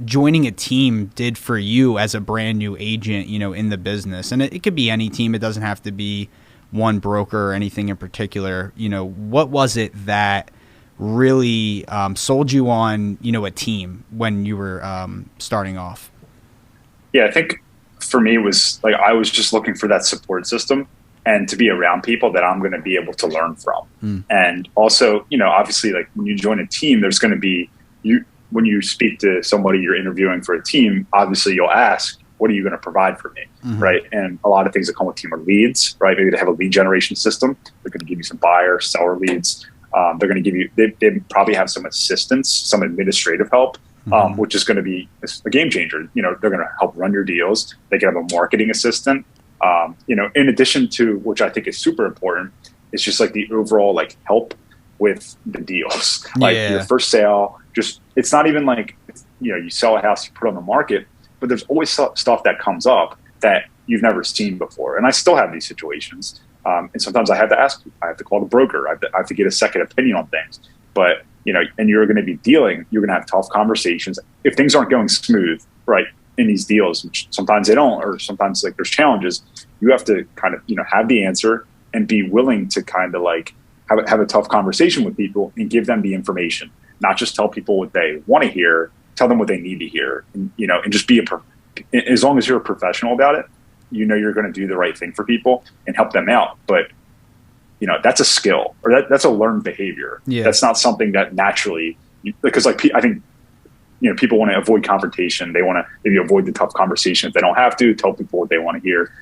joining a team did for you as a brand new agent, you know, in the business. And it could be any team. It doesn't have to be one broker or anything in particular. You know, what was it that really sold you on, you know, a team when you were starting off? Yeah, I think for me it was like, I was just looking for that support system and to be around people that I'm going to be able to learn from. And also, you know, obviously like when you join a team, there's going to be when you speak to somebody you're interviewing for a team, obviously you'll ask, what are you going to provide for me? Right. And a lot of things that come with team are leads, right? Maybe they have a lead generation system. They're going to give you some buyer, seller leads. They're going to give you, they probably have some assistance, some administrative help, which is going to be a game changer. You know, they're going to help run your deals. They can have a marketing assistant. You know, in addition to, which I think is super important, it's just like the overall like help with the deals. Like your first sale, it's not even like, you know, you sell a house, you put it on the market, but there's always stuff that comes up that you've never seen before. And I still have these situations. And sometimes I have to ask, I have to call the broker. I have to get a second opinion on things. But, you know, and you're going to be you're going to have tough conversations. If things aren't going smooth, right, in these deals, which sometimes they don't, or sometimes like there's challenges, you have to kind of, you know, have the answer and be willing to kind of like have a tough conversation with people and give them the information, not just tell people what they want to hear, tell them what they need to hear, and, you know, and just as long as you're a professional about it, you know, you're going to do the right thing for people and help them out. But, you know, that's a skill, or that's a learned behavior. That's not something that naturally, because like, I think, you know, people want to avoid confrontation. They want to maybe avoid the tough conversation if they don't have to, tell people what they want to hear.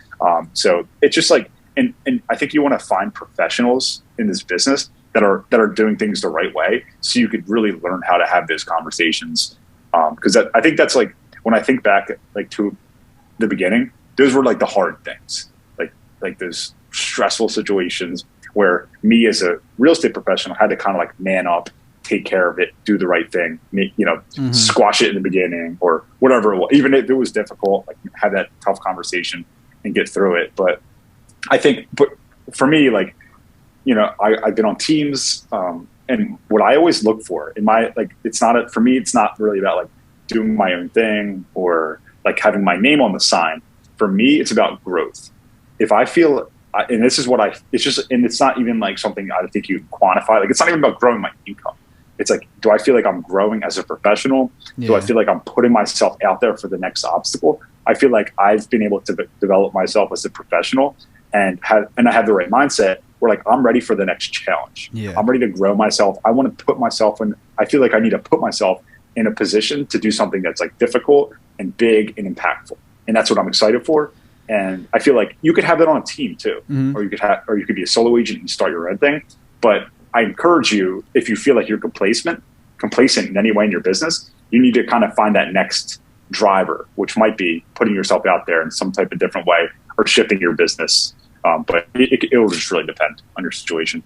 So it's just like, and I think you want to find professionals in this business that are doing things the right way, so you could really learn how to have those conversations. Because I think that's like, when I think back like to the beginning, those were like the hard things, like those stressful situations where me as a real estate professional had to kind of like man up, take care of it, do the right thing, you know, squash it in the beginning or whatever it was. Even if it was difficult, like have that tough conversation and get through it. But I think, but for me, like, you know, I've been on teams, and what I always look for in my, like, for me, it's not really about like doing my own thing or like having my name on the sign. For me, it's about growth. If I feel and this is what it's just, and it's not even like something I think you quantify. Like, it's not even about growing my income. It's like, do I feel like I'm growing as a professional? Yeah. Do I feel like I'm putting myself out there for the next obstacle? I feel like I've been able to develop myself as a professional and I have the right mindset where like, I'm ready for the next challenge. Yeah. I'm ready to grow myself. I want to put myself in, I feel like I need to put myself in a position to do something that's like difficult and big and impactful. And that's what I'm excited for. And I feel like you could have that on a team too, or you could be a solo agent and start your own thing. But I encourage you, if you feel like you're complacent in any way in your business, you need to kind of find that next driver, which might be putting yourself out there in some type of different way or shifting your business. But it'll just really depend on your situation.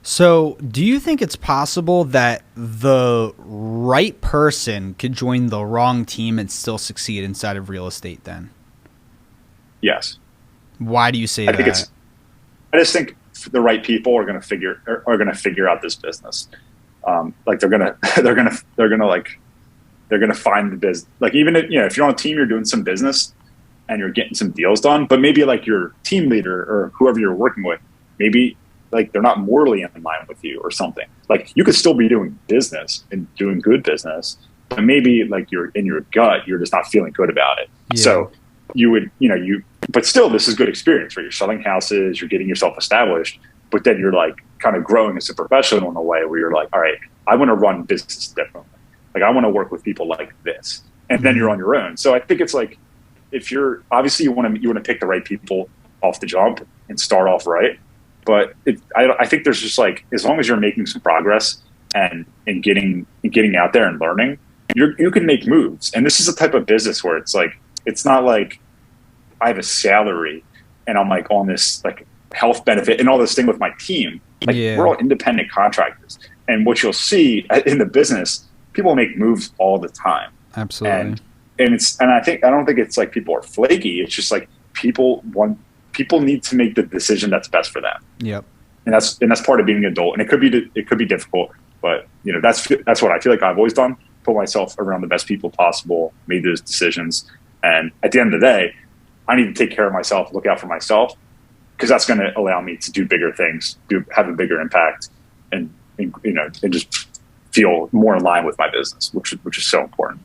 So do you think it's possible that the right person could join the wrong team and still succeed inside of real estate then? Yes. Why do you say that? I just think the right people are going to figure out this business. Like they're going to find the business. Like, even if you're on a team, you're doing some business and you're getting some deals done, but maybe like your team leader or whoever you're working with, maybe like they're not morally in line with you or something. Like, you could still be doing business and doing good business, but maybe like you're in your gut, you're just not feeling good about it. Yeah. So you would, but still, this is good experience, right? You're selling houses, you're getting yourself established, but then you're like kind of growing as a professional in a way where you're like, all right, I want to run business differently. Like, I want to work with people like this. And then you're on your own. So I think it's like, if you're obviously you want to pick the right people off the jump and start off right. But I think there's just like, as long as you're making some progress and getting out there and learning, you can make moves. And this is a type of business where it's like, it's not like I have a salary and I'm like on this like health benefit and all this thing with my team. Like, we're all independent contractors. And what you'll see in the business, people make moves all the time. Absolutely. And I don't think it's like people are flaky. It's just like people need to make the decision that's best for them. Yep. And that's part of being an adult. And it could be difficult, but that's what I feel like I've always done. Put myself around the best people possible, made those decisions. And at the end of the day, I need to take care of myself, look out for myself, because that's going to allow me to do bigger things, have a bigger impact, and just feel more in line with my business, which is so important.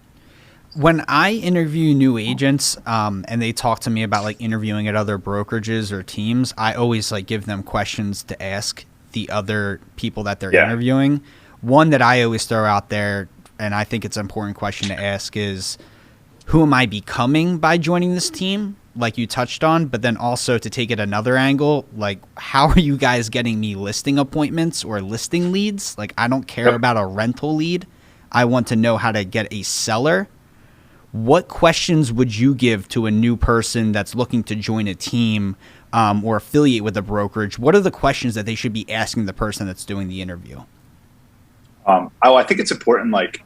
When I interview new agents, and they talk to me about like interviewing at other brokerages or teams, I always like give them questions to ask the other people that they're interviewing. One that I always throw out there, and I think it's an important question to ask, is who am I becoming by joining this team? Like you touched on, but then also to take it another angle, like, how are you guys getting me listing appointments or listing leads? Like, I don't care about a rental lead. I want to know how to get a seller. What questions would you give to a new person that's looking to join a team or affiliate with a brokerage? What are the questions that they should be asking the person that's doing the interview? I think it's important, like,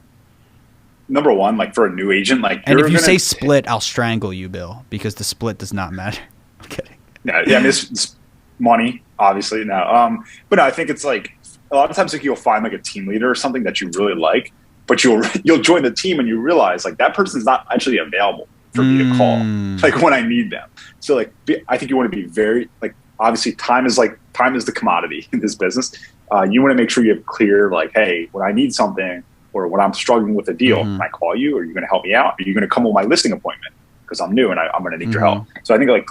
number one, like for a new agent, like, and if you say split, I'll strangle you, Bill, because the split does not matter. I'm kidding. Yeah, I mean, it's money, obviously. No, but no, I think it's like a lot of times, like, you'll find like a team leader or something that you really like, but you'll join the team and you realize like that person's not actually available for me to call, like, when I need them. So like, I think you want to be very, like, obviously time is the commodity in this business. You want to make sure you have clear, like, hey, when I need something, or when I'm struggling with a deal, can I call you? Are you going to help me out? Are you going to come on my listing appointment? Because I'm new and I'm going to need your help. So I think like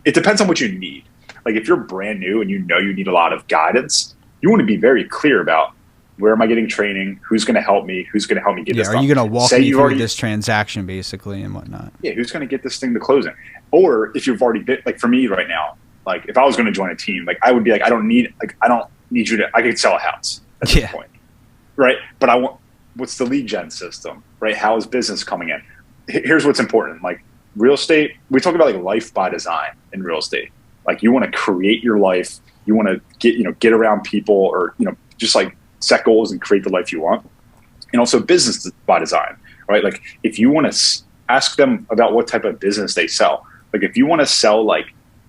it depends on what you need. Like, if you're brand new and you need a lot of guidance, you want to be very clear about, where am I getting training? Who's going to help me? Who's going to help me get this done? Are you going to walk me through this transaction basally and whatnot? Yeah, who's going to get this thing to closing? Or if you've already been, like, for me right now, like, if I was going to join a team, like, I would be like, I don't need you to, I could sell a house at this point. Right. But what's the lead gen system, right? How is business coming in? Here's what's important. Like, real estate, we talk about like life by design in real estate. Like, you want to create your life. You want to get around people, or, just like set goals and create the life you want. And also business by design, right? Like, if you want to ask them about what type of business they sell, like, if you want to sell like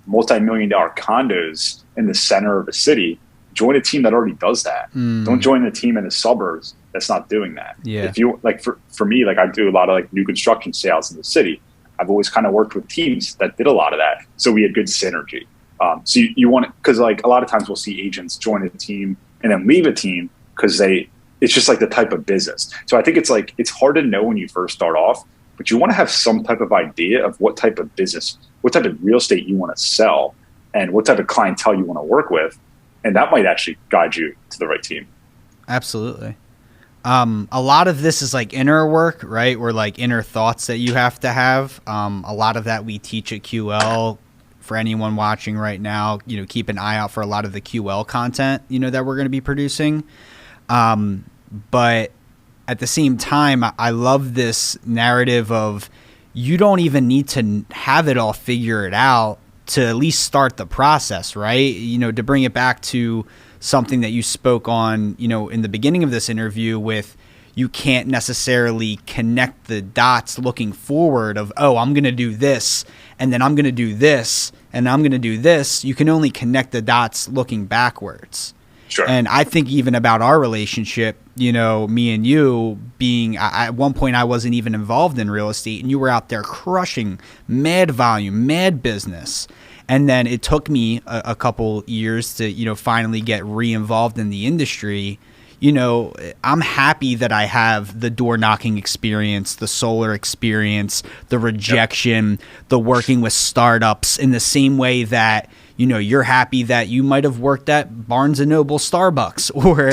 multi-million-dollar condos in the center of a city, join a team that already does that. Don't join a team in the suburbs that's not doing that. Yeah. If you like, for me, like, I do a lot of like new construction sales in the city. I've always kind of worked with teams that did a lot of that, so we had good synergy. So you want, because like a lot of times we'll see agents join a team and then leave a team because it's just like the type of business. So I think it's hard to know when you first start off, but you want to have some type of idea of what type of business, what type of real estate you want to sell, and what type of clientele you want to work with. And that might actually guide you to the right team. Absolutely. A lot of this is like inner work, right? Or like inner thoughts that you have to have. A lot of that we teach at QL. For anyone watching right now, keep an eye out for a lot of the QL content, that we're going to be producing. But at the same time, I love this narrative of you don't even need to have it all figured out to at least start the process, right? To bring it back to something that you spoke on, in the beginning of this interview with, you can't necessarily connect the dots looking forward of, oh, I'm going to do this, and then I'm going to do this, and I'm going to do this. You can only connect the dots looking backwards. Sure. And I think even about our relationship, me and you being, at one point I wasn't even involved in real estate, and you were out there crushing mad volume, mad business. And then it took me a couple years to, finally get re-involved in the industry. I'm happy that I have the door knocking experience, the solar experience, the rejection, the working with startups in the same way that, you're happy that you might have worked at Barnes and Noble, Starbucks, or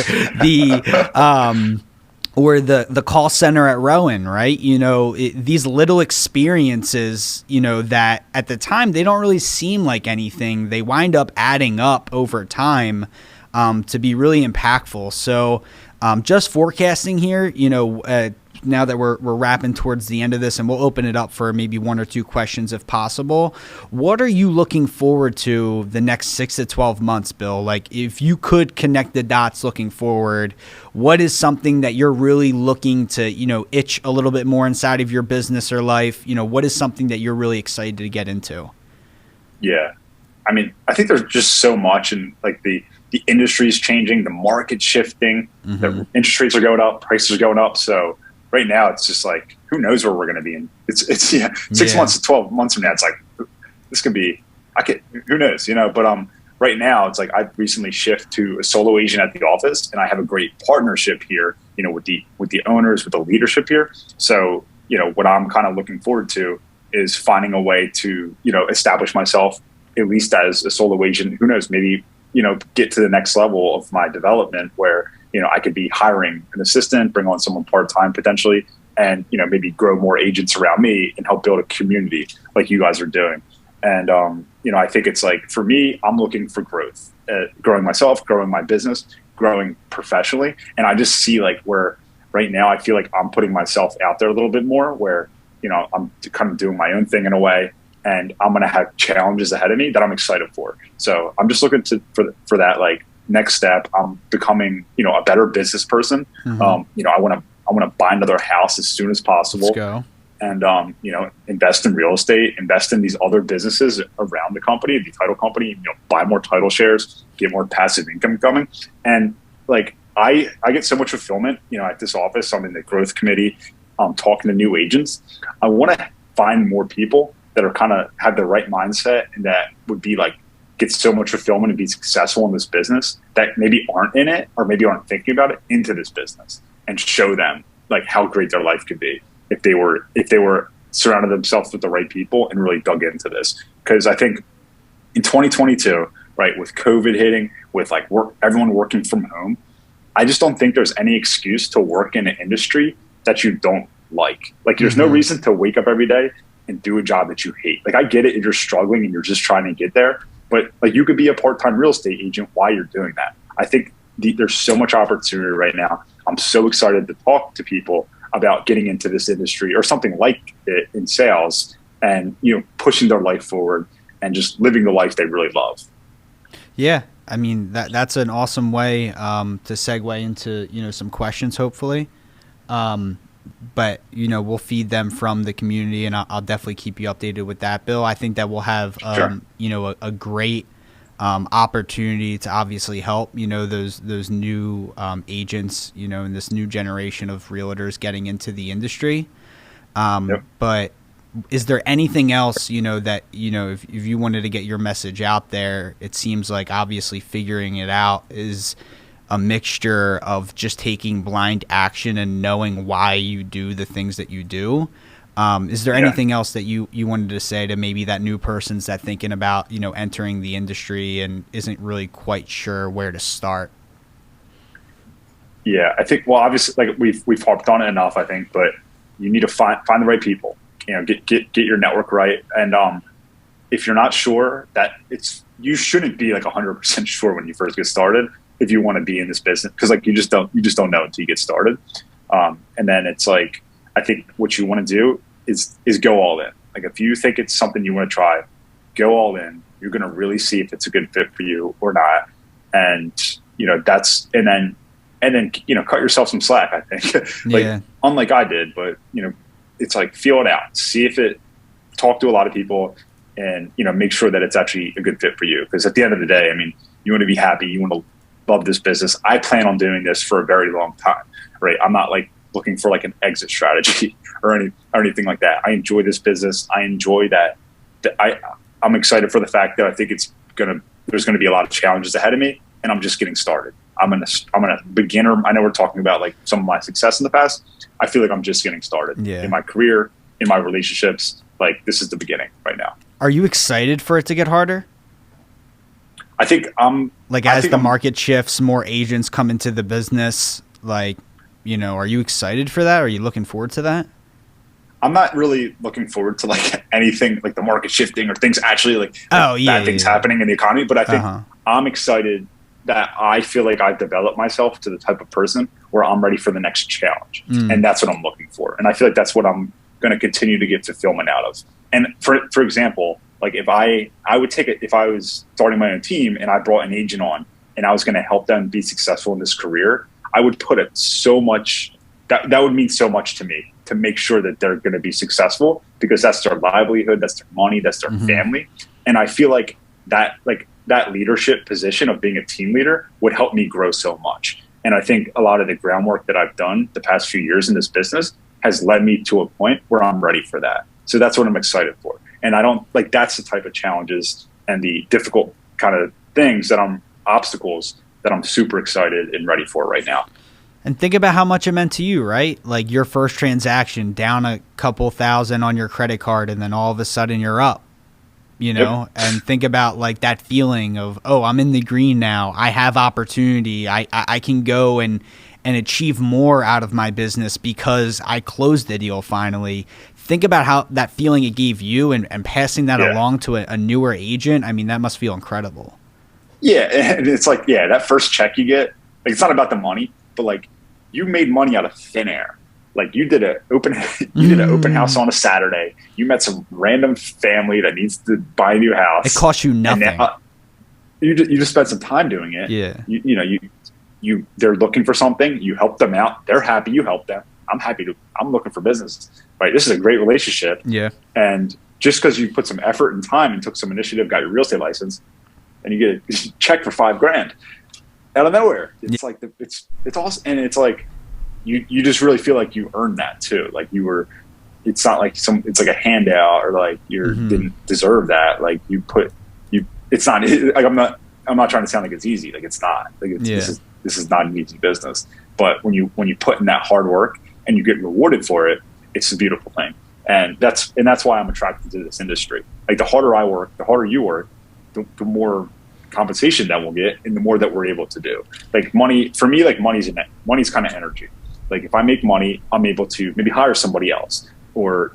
the call center at Rowan, right? These little experiences, that at the time they don't really seem like anything. They wind up adding up over time to be really impactful. So just forecasting here, now that we're wrapping towards the end of this, and we'll open it up for maybe one or two questions if possible. What are you looking forward to the next 6 to 12 months, Bill? Like, if you could connect the dots looking forward, what is something that you're really looking to, itch a little bit more inside of your business or life? What is something that you're really excited to get into? Yeah. I mean, I think there's just so much, and like the industry's changing, the market's shifting, the interest rates are going up, prices are going up. So right now it's just like, who knows where we're going to be in? It's 6 months to 12 months from now. It's like, this could be, who knows, but right now it's like, I've recently shifted to a solo agent at the office, and I have a great partnership here, with the owners, with the leadership here. So, what I'm kind of looking forward to is finding a way to, establish myself at least as a solo agent. Who knows, maybe, get to the next level of my development where, I could be hiring an assistant, bring on someone part-time potentially, and, maybe grow more agents around me and help build a community like you guys are doing. And, I think it's like, for me, I'm looking for growth, growing myself, growing my business, growing professionally. And I just see like where right now I feel like I'm putting myself out there a little bit more where, I'm kind of doing my own thing in a way, and I'm going to have challenges ahead of me that I'm excited for. So I'm just looking for that, like, next step. I'm becoming, a better business person. I want to buy another house as soon as possible. Let's go. And, invest in real estate, invest in these other businesses around the company, the title company, buy more title shares, get more passive income coming. And like, I get so much fulfillment, at this office. I'm in the growth committee. I'm talking to new agents. I want to find more people that are kind of have the right mindset and that would be like, get so much fulfillment and be successful in this business that maybe aren't in it or maybe aren't thinking about it into this business, and show them like how great their life could be if they were surrounded themselves with the right people and really dug into this. Because I think in 2022, right, with COVID hitting, with like everyone working from home, I just don't think there's any excuse to work in an industry that you don't like. Like, there's no reason to wake up every day and do a job that you hate. Like, I get it if you're struggling and you're just trying to get there, but like, you could be a part-time real estate agent while you're doing that. I think there's so much opportunity right now. I'm so excited to talk to people about getting into this industry or something like it in sales, and, pushing their life forward and just living the life they really love. Yeah. I mean, that's an awesome way to segue into, some questions, hopefully. But, we'll feed them from the community, and I'll definitely keep you updated with that, Bill. I think that we'll have, Sure. A great opportunity to obviously help, those new agents, in this new generation of realtors getting into the industry. Yep. But is there anything else, that, if you wanted to get your message out there, it seems like obviously figuring it out is a mixture of just taking blind action and knowing why you do the things that you do. Is there anything else that you wanted to say to maybe that new person's that thinking about, entering the industry and isn't really quite sure where to start? Yeah, I think, well, obviously, like we've harped on it enough, I think, but you need to find the right people, get your network right. And if you're not sure you shouldn't be like 100% sure when you first get started, if you want to be in this business, because like you just don't know until you get started. And then it's like, I think what you want to do is go all in. Like if you think it's something you want to try, go all in. You're going to really see if it's a good fit for you or not. And and then cut yourself some slack, I think. Unlike I did, but it's like feel it out, see if talk to a lot of people, and make sure that it's actually a good fit for you. Because at the end of the day, I mean, you want to be happy, you want to love this business. I plan on doing this for a very long time, right? I'm not like looking for like an exit strategy or anything like that. I enjoy this business. I enjoy that. I'm excited for the fact that I think there's gonna be a lot of challenges ahead of me, and I'm just getting started. I'm a beginner. I know we're talking about like some of my success in the past. I feel like I'm just getting started in my career, in my relationships. Like this is the beginning right now. Are you excited for it to get harder? I think as the market shifts, more agents come into the business. Like, are you excited for that? Are you looking forward to that? I'm not really looking forward to like anything like the market shifting or things actually like bad things happening in the economy. But I think I'm excited that I feel like I've developed myself to the type of person where I'm ready for the next challenge. And that's what I'm looking for. And I feel like that's what I'm going to continue to get fulfillment out of. And for example, like if I would take it, if I was starting my own team and I brought an agent on and I was going to help them be successful in this career, I would put it so much, that would mean so much to me to make sure that they're going to be successful, because that's their livelihood, that's their money, that's their family. And I feel like that leadership position of being a team leader would help me grow so much. And I think a lot of the groundwork that I've done the past few years in this business has led me to a point where I'm ready for that. So that's what I'm excited for. And that's the type of challenges and the difficult kind of things obstacles that I'm super excited and ready for right now. And think about how much it meant to you, right? Like your first transaction, down a couple thousand on your credit card, and then all of a sudden you're up, and think about like that feeling of, oh, I'm in the green now. I have opportunity. I can go and achieve more out of my business because I closed the deal finally. Think about how that feeling it gave you and passing that along to a newer agent. I mean, that must feel incredible. Yeah. And it's like, that first check you get, like, it's not about the money, but like you made money out of thin air. Like you did an open house on a Saturday. You met some random family that needs to buy a new house. It cost you nothing. You just spent some time doing it. Yeah. They're looking for something. You help them out. They're happy. You help them. I'm looking for business. Right. This is a great relationship. Yeah. And just because you put some effort and time and took some initiative, got your real estate license, and you get a check for $5,000 out of nowhere. It's like it's awesome. And it's like you just really feel like you earned that too. Like it's not like it's like a handout or like you didn't deserve that. Like it's not like I'm not trying to sound like it's easy. Like it's not. Like this is not an easy business. But when you put in that hard work and you get rewarded for it, it's a beautiful thing. And that's why I'm attracted to this industry. Like the harder I work, the harder you work, the more compensation that we'll get and the more that we're able to do. Like money, for me, like money's kind of energy. Like if I make money, I'm able to maybe hire somebody else or,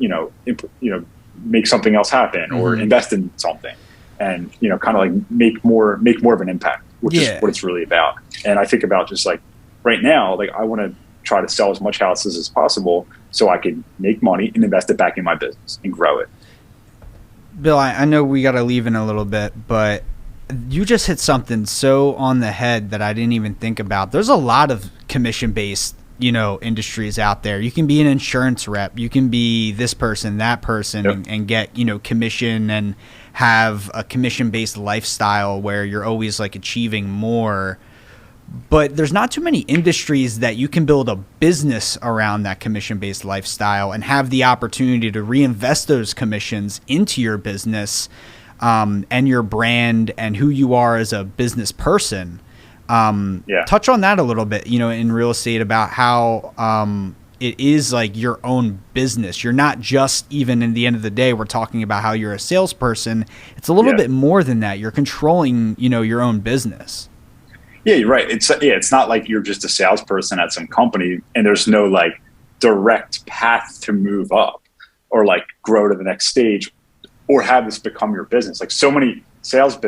make something else happen or invest in something and, kind of like make more of an impact, which is what it's really about. And I think about just like right now, like I want to try to sell as much houses as possible so I can make money and invest it back in my business and grow it. Bill, I know we got to leave in a little bit, but you just hit something so on the head that I didn't even think about. There's a lot of commission-based, industries out there. You can be an insurance rep. You can be this person, that person, and get, commission and have a commission-based lifestyle where you're always like achieving more. But there's not too many industries that you can build a business around that commission-based lifestyle and have the opportunity to reinvest those commissions into your business and your brand and who you are as a business person. Touch on that a little bit, in real estate, about how it is like your own business. You're not just, even in the end of the day, we're talking about how you're a salesperson. It's a little bit more than that. You're controlling, your own business. Yeah, you're right. It's not like you're just a salesperson at some company and there's no like direct path to move up or like grow to the next stage or have this become your business. Like so many sales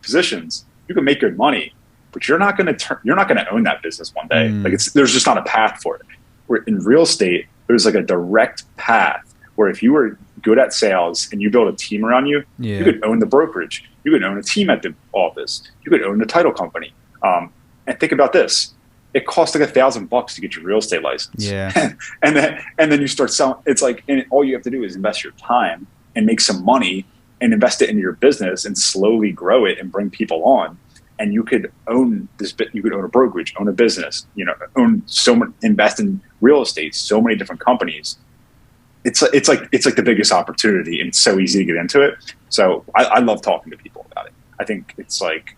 positions, you can make good money, but you're not going to own that business one day. Like there's just not a path for it. Where in real estate, there's like a direct path where if you were good at sales and you build a team around you, you could own the brokerage. You could own a team at the office. You could own the title company. And think about this. It costs like $1,000 to get your real estate license. Yeah. and then you start selling. It's like, and all you have to do is invest your time and make some money and invest it into your business and slowly grow it and bring people on. And you could own this bit. You could own a brokerage, own a business, invest in real estate, so many different companies. It's like the biggest opportunity, and it's so easy to get into it. So I love talking to people about it. I think it's like,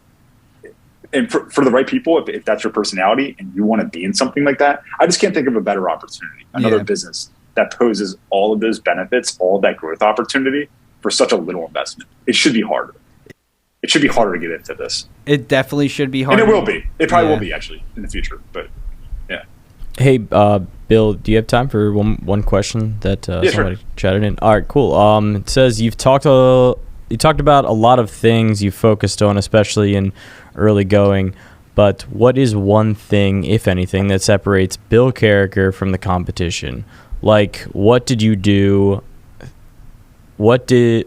and for the right people, if that's your personality and you want to be in something like that, I just can't think of a better opportunity. Another business that poses all of those benefits, all of that growth opportunity for such a little investment. It should be harder. It should be harder to get into this. It definitely should be harder. And it will be. It probably will be actually in the future. But yeah. Hey, Bill, do you have time for one question that somebody chatted in? All right, cool. It says you talked about a lot of things you focused on, especially in early going. But what is one thing, if anything, that separates Bill Caraker from the competition? Like, what did you do? What do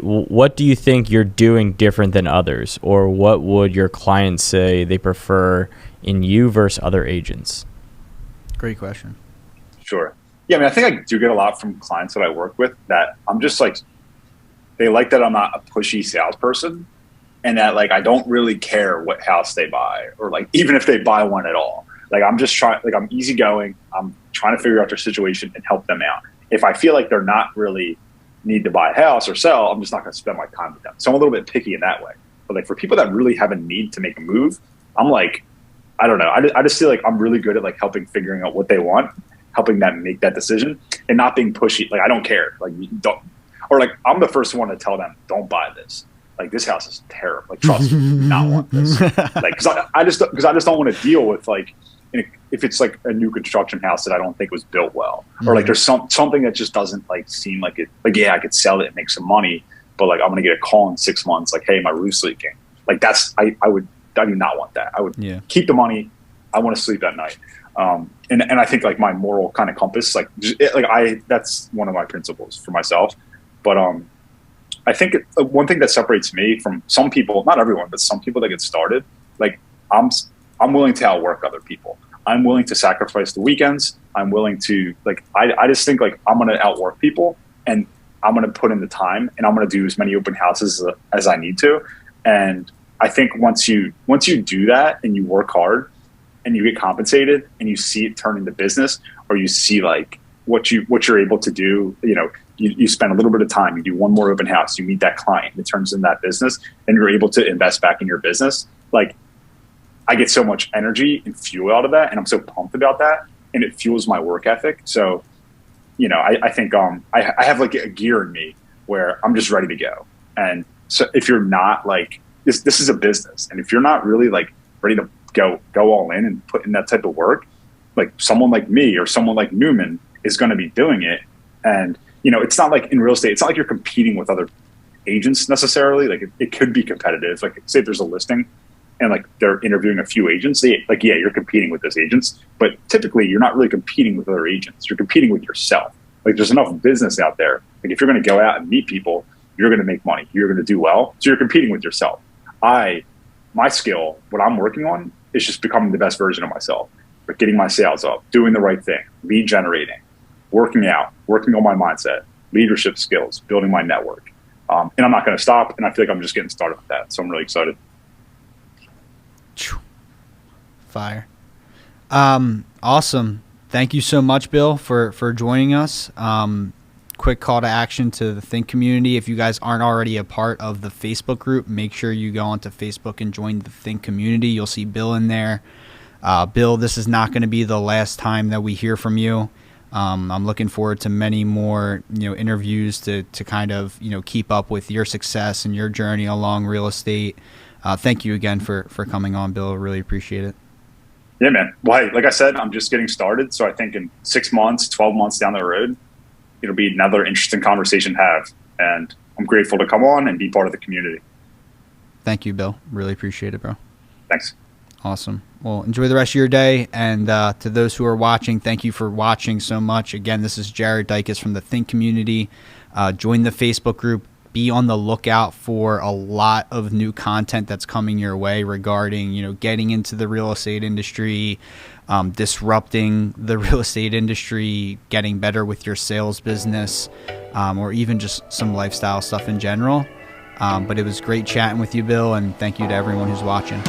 you think you're doing different than others? Or what would your clients say they prefer in you versus other agents? Great question. Sure. Yeah, I mean, I think I do get a lot from clients that I work with that I'm just like, they like that I'm not a pushy salesperson and that like I don't really care what house they buy or like even if they buy one at all. Like I'm just trying, like I'm easygoing. I'm trying to figure out their situation and help them out. If I feel like they're not really need to buy a house or sell, I'm just not going to spend my time with them. So I'm a little bit picky in that way. But like for people that really have a need to make a move, I'm like, I don't know. I just feel like I'm really good at like figuring out what they want, helping them make that decision and not being pushy. Like I don't care. Like don't, or like I'm the first one to tell them, don't buy this. Like this house is terrible. Like trust me, not want this. Like because I just don't want to deal with like if it's like a new construction house that I don't think was built well, or like there's something that just doesn't like seem like it. Like yeah, I could sell it and make some money, but like I'm gonna get a call in 6 months. Like hey, my roof's leaking. Like that's I do not want that. I would keep the money. I want to sleep at night. And I think like my moral kind of compass, that's one of my principles for myself. But I think one thing that separates me from some people, not everyone, but some people that get started, like I'm willing to outwork other people. I'm willing to sacrifice the weekends. I'm willing to like, I just think like I'm going to outwork people and I'm going to put in the time and I'm going to do as many open houses as I need to. And I think once you do that and you work hard and you get compensated and you see it turn into business, or you see like what you're able to do, you spend a little bit of time, you do one more open house, you meet that client, it turns into that business and you're able to invest back in your business. Like I get so much energy and fuel out of that. And I'm so pumped about that. And it fuels my work ethic. So, I think I have like a gear in me where I'm just ready to go. And so if you're not like, this is a business. And if you're not really like ready to go all in and put in that type of work, like someone like me or someone like Newman is going to be doing it. And, it's not like in real estate, it's not like you're competing with other agents necessarily. Like it could be competitive. Like say there's a listing and like they're interviewing a few agents, you're competing with those agents, but typically you're not really competing with other agents. You're competing with yourself. Like there's enough business out there. Like if you're going to go out and meet people, you're going to make money. You're going to do well. So you're competing with yourself. My skill, what I'm working on is just becoming the best version of myself, but getting my sales up, doing the right thing, lead generating, working out, working on my mindset, leadership skills, building my network. And I'm not going to stop. And I feel like I'm just getting started with that. So I'm really excited. Fire. Awesome. Thank you so much, Bill, for joining us. Quick call to action to the Think community. If you guys aren't already a part of the Facebook group, make sure you go onto Facebook and join the Think community. You'll see Bill in there. Bill, this is not going to be the last time that we hear from you. I'm looking forward to many more, interviews to kind of, keep up with your success and your journey along real estate. Thank you again for coming on, Bill. Really appreciate it. Yeah, man. Well, hey, like I said, I'm just getting started. So I think in 6 months, 12 months down the road, it'll be another interesting conversation to have. And I'm grateful to come on and be part of the community. Thank you, Bill. Really appreciate it, bro. Thanks. Awesome. Well, enjoy the rest of your day. And to those who are watching, thank you for watching so much. Again, this is Jared Dykes from the Think community. Join the Facebook group. Be on the lookout for a lot of new content that's coming your way regarding, getting into the real estate industry, disrupting the real estate industry, getting better with your sales business, or even just some lifestyle stuff in general. But it was great chatting with you, Bill, and thank you to everyone who's watching.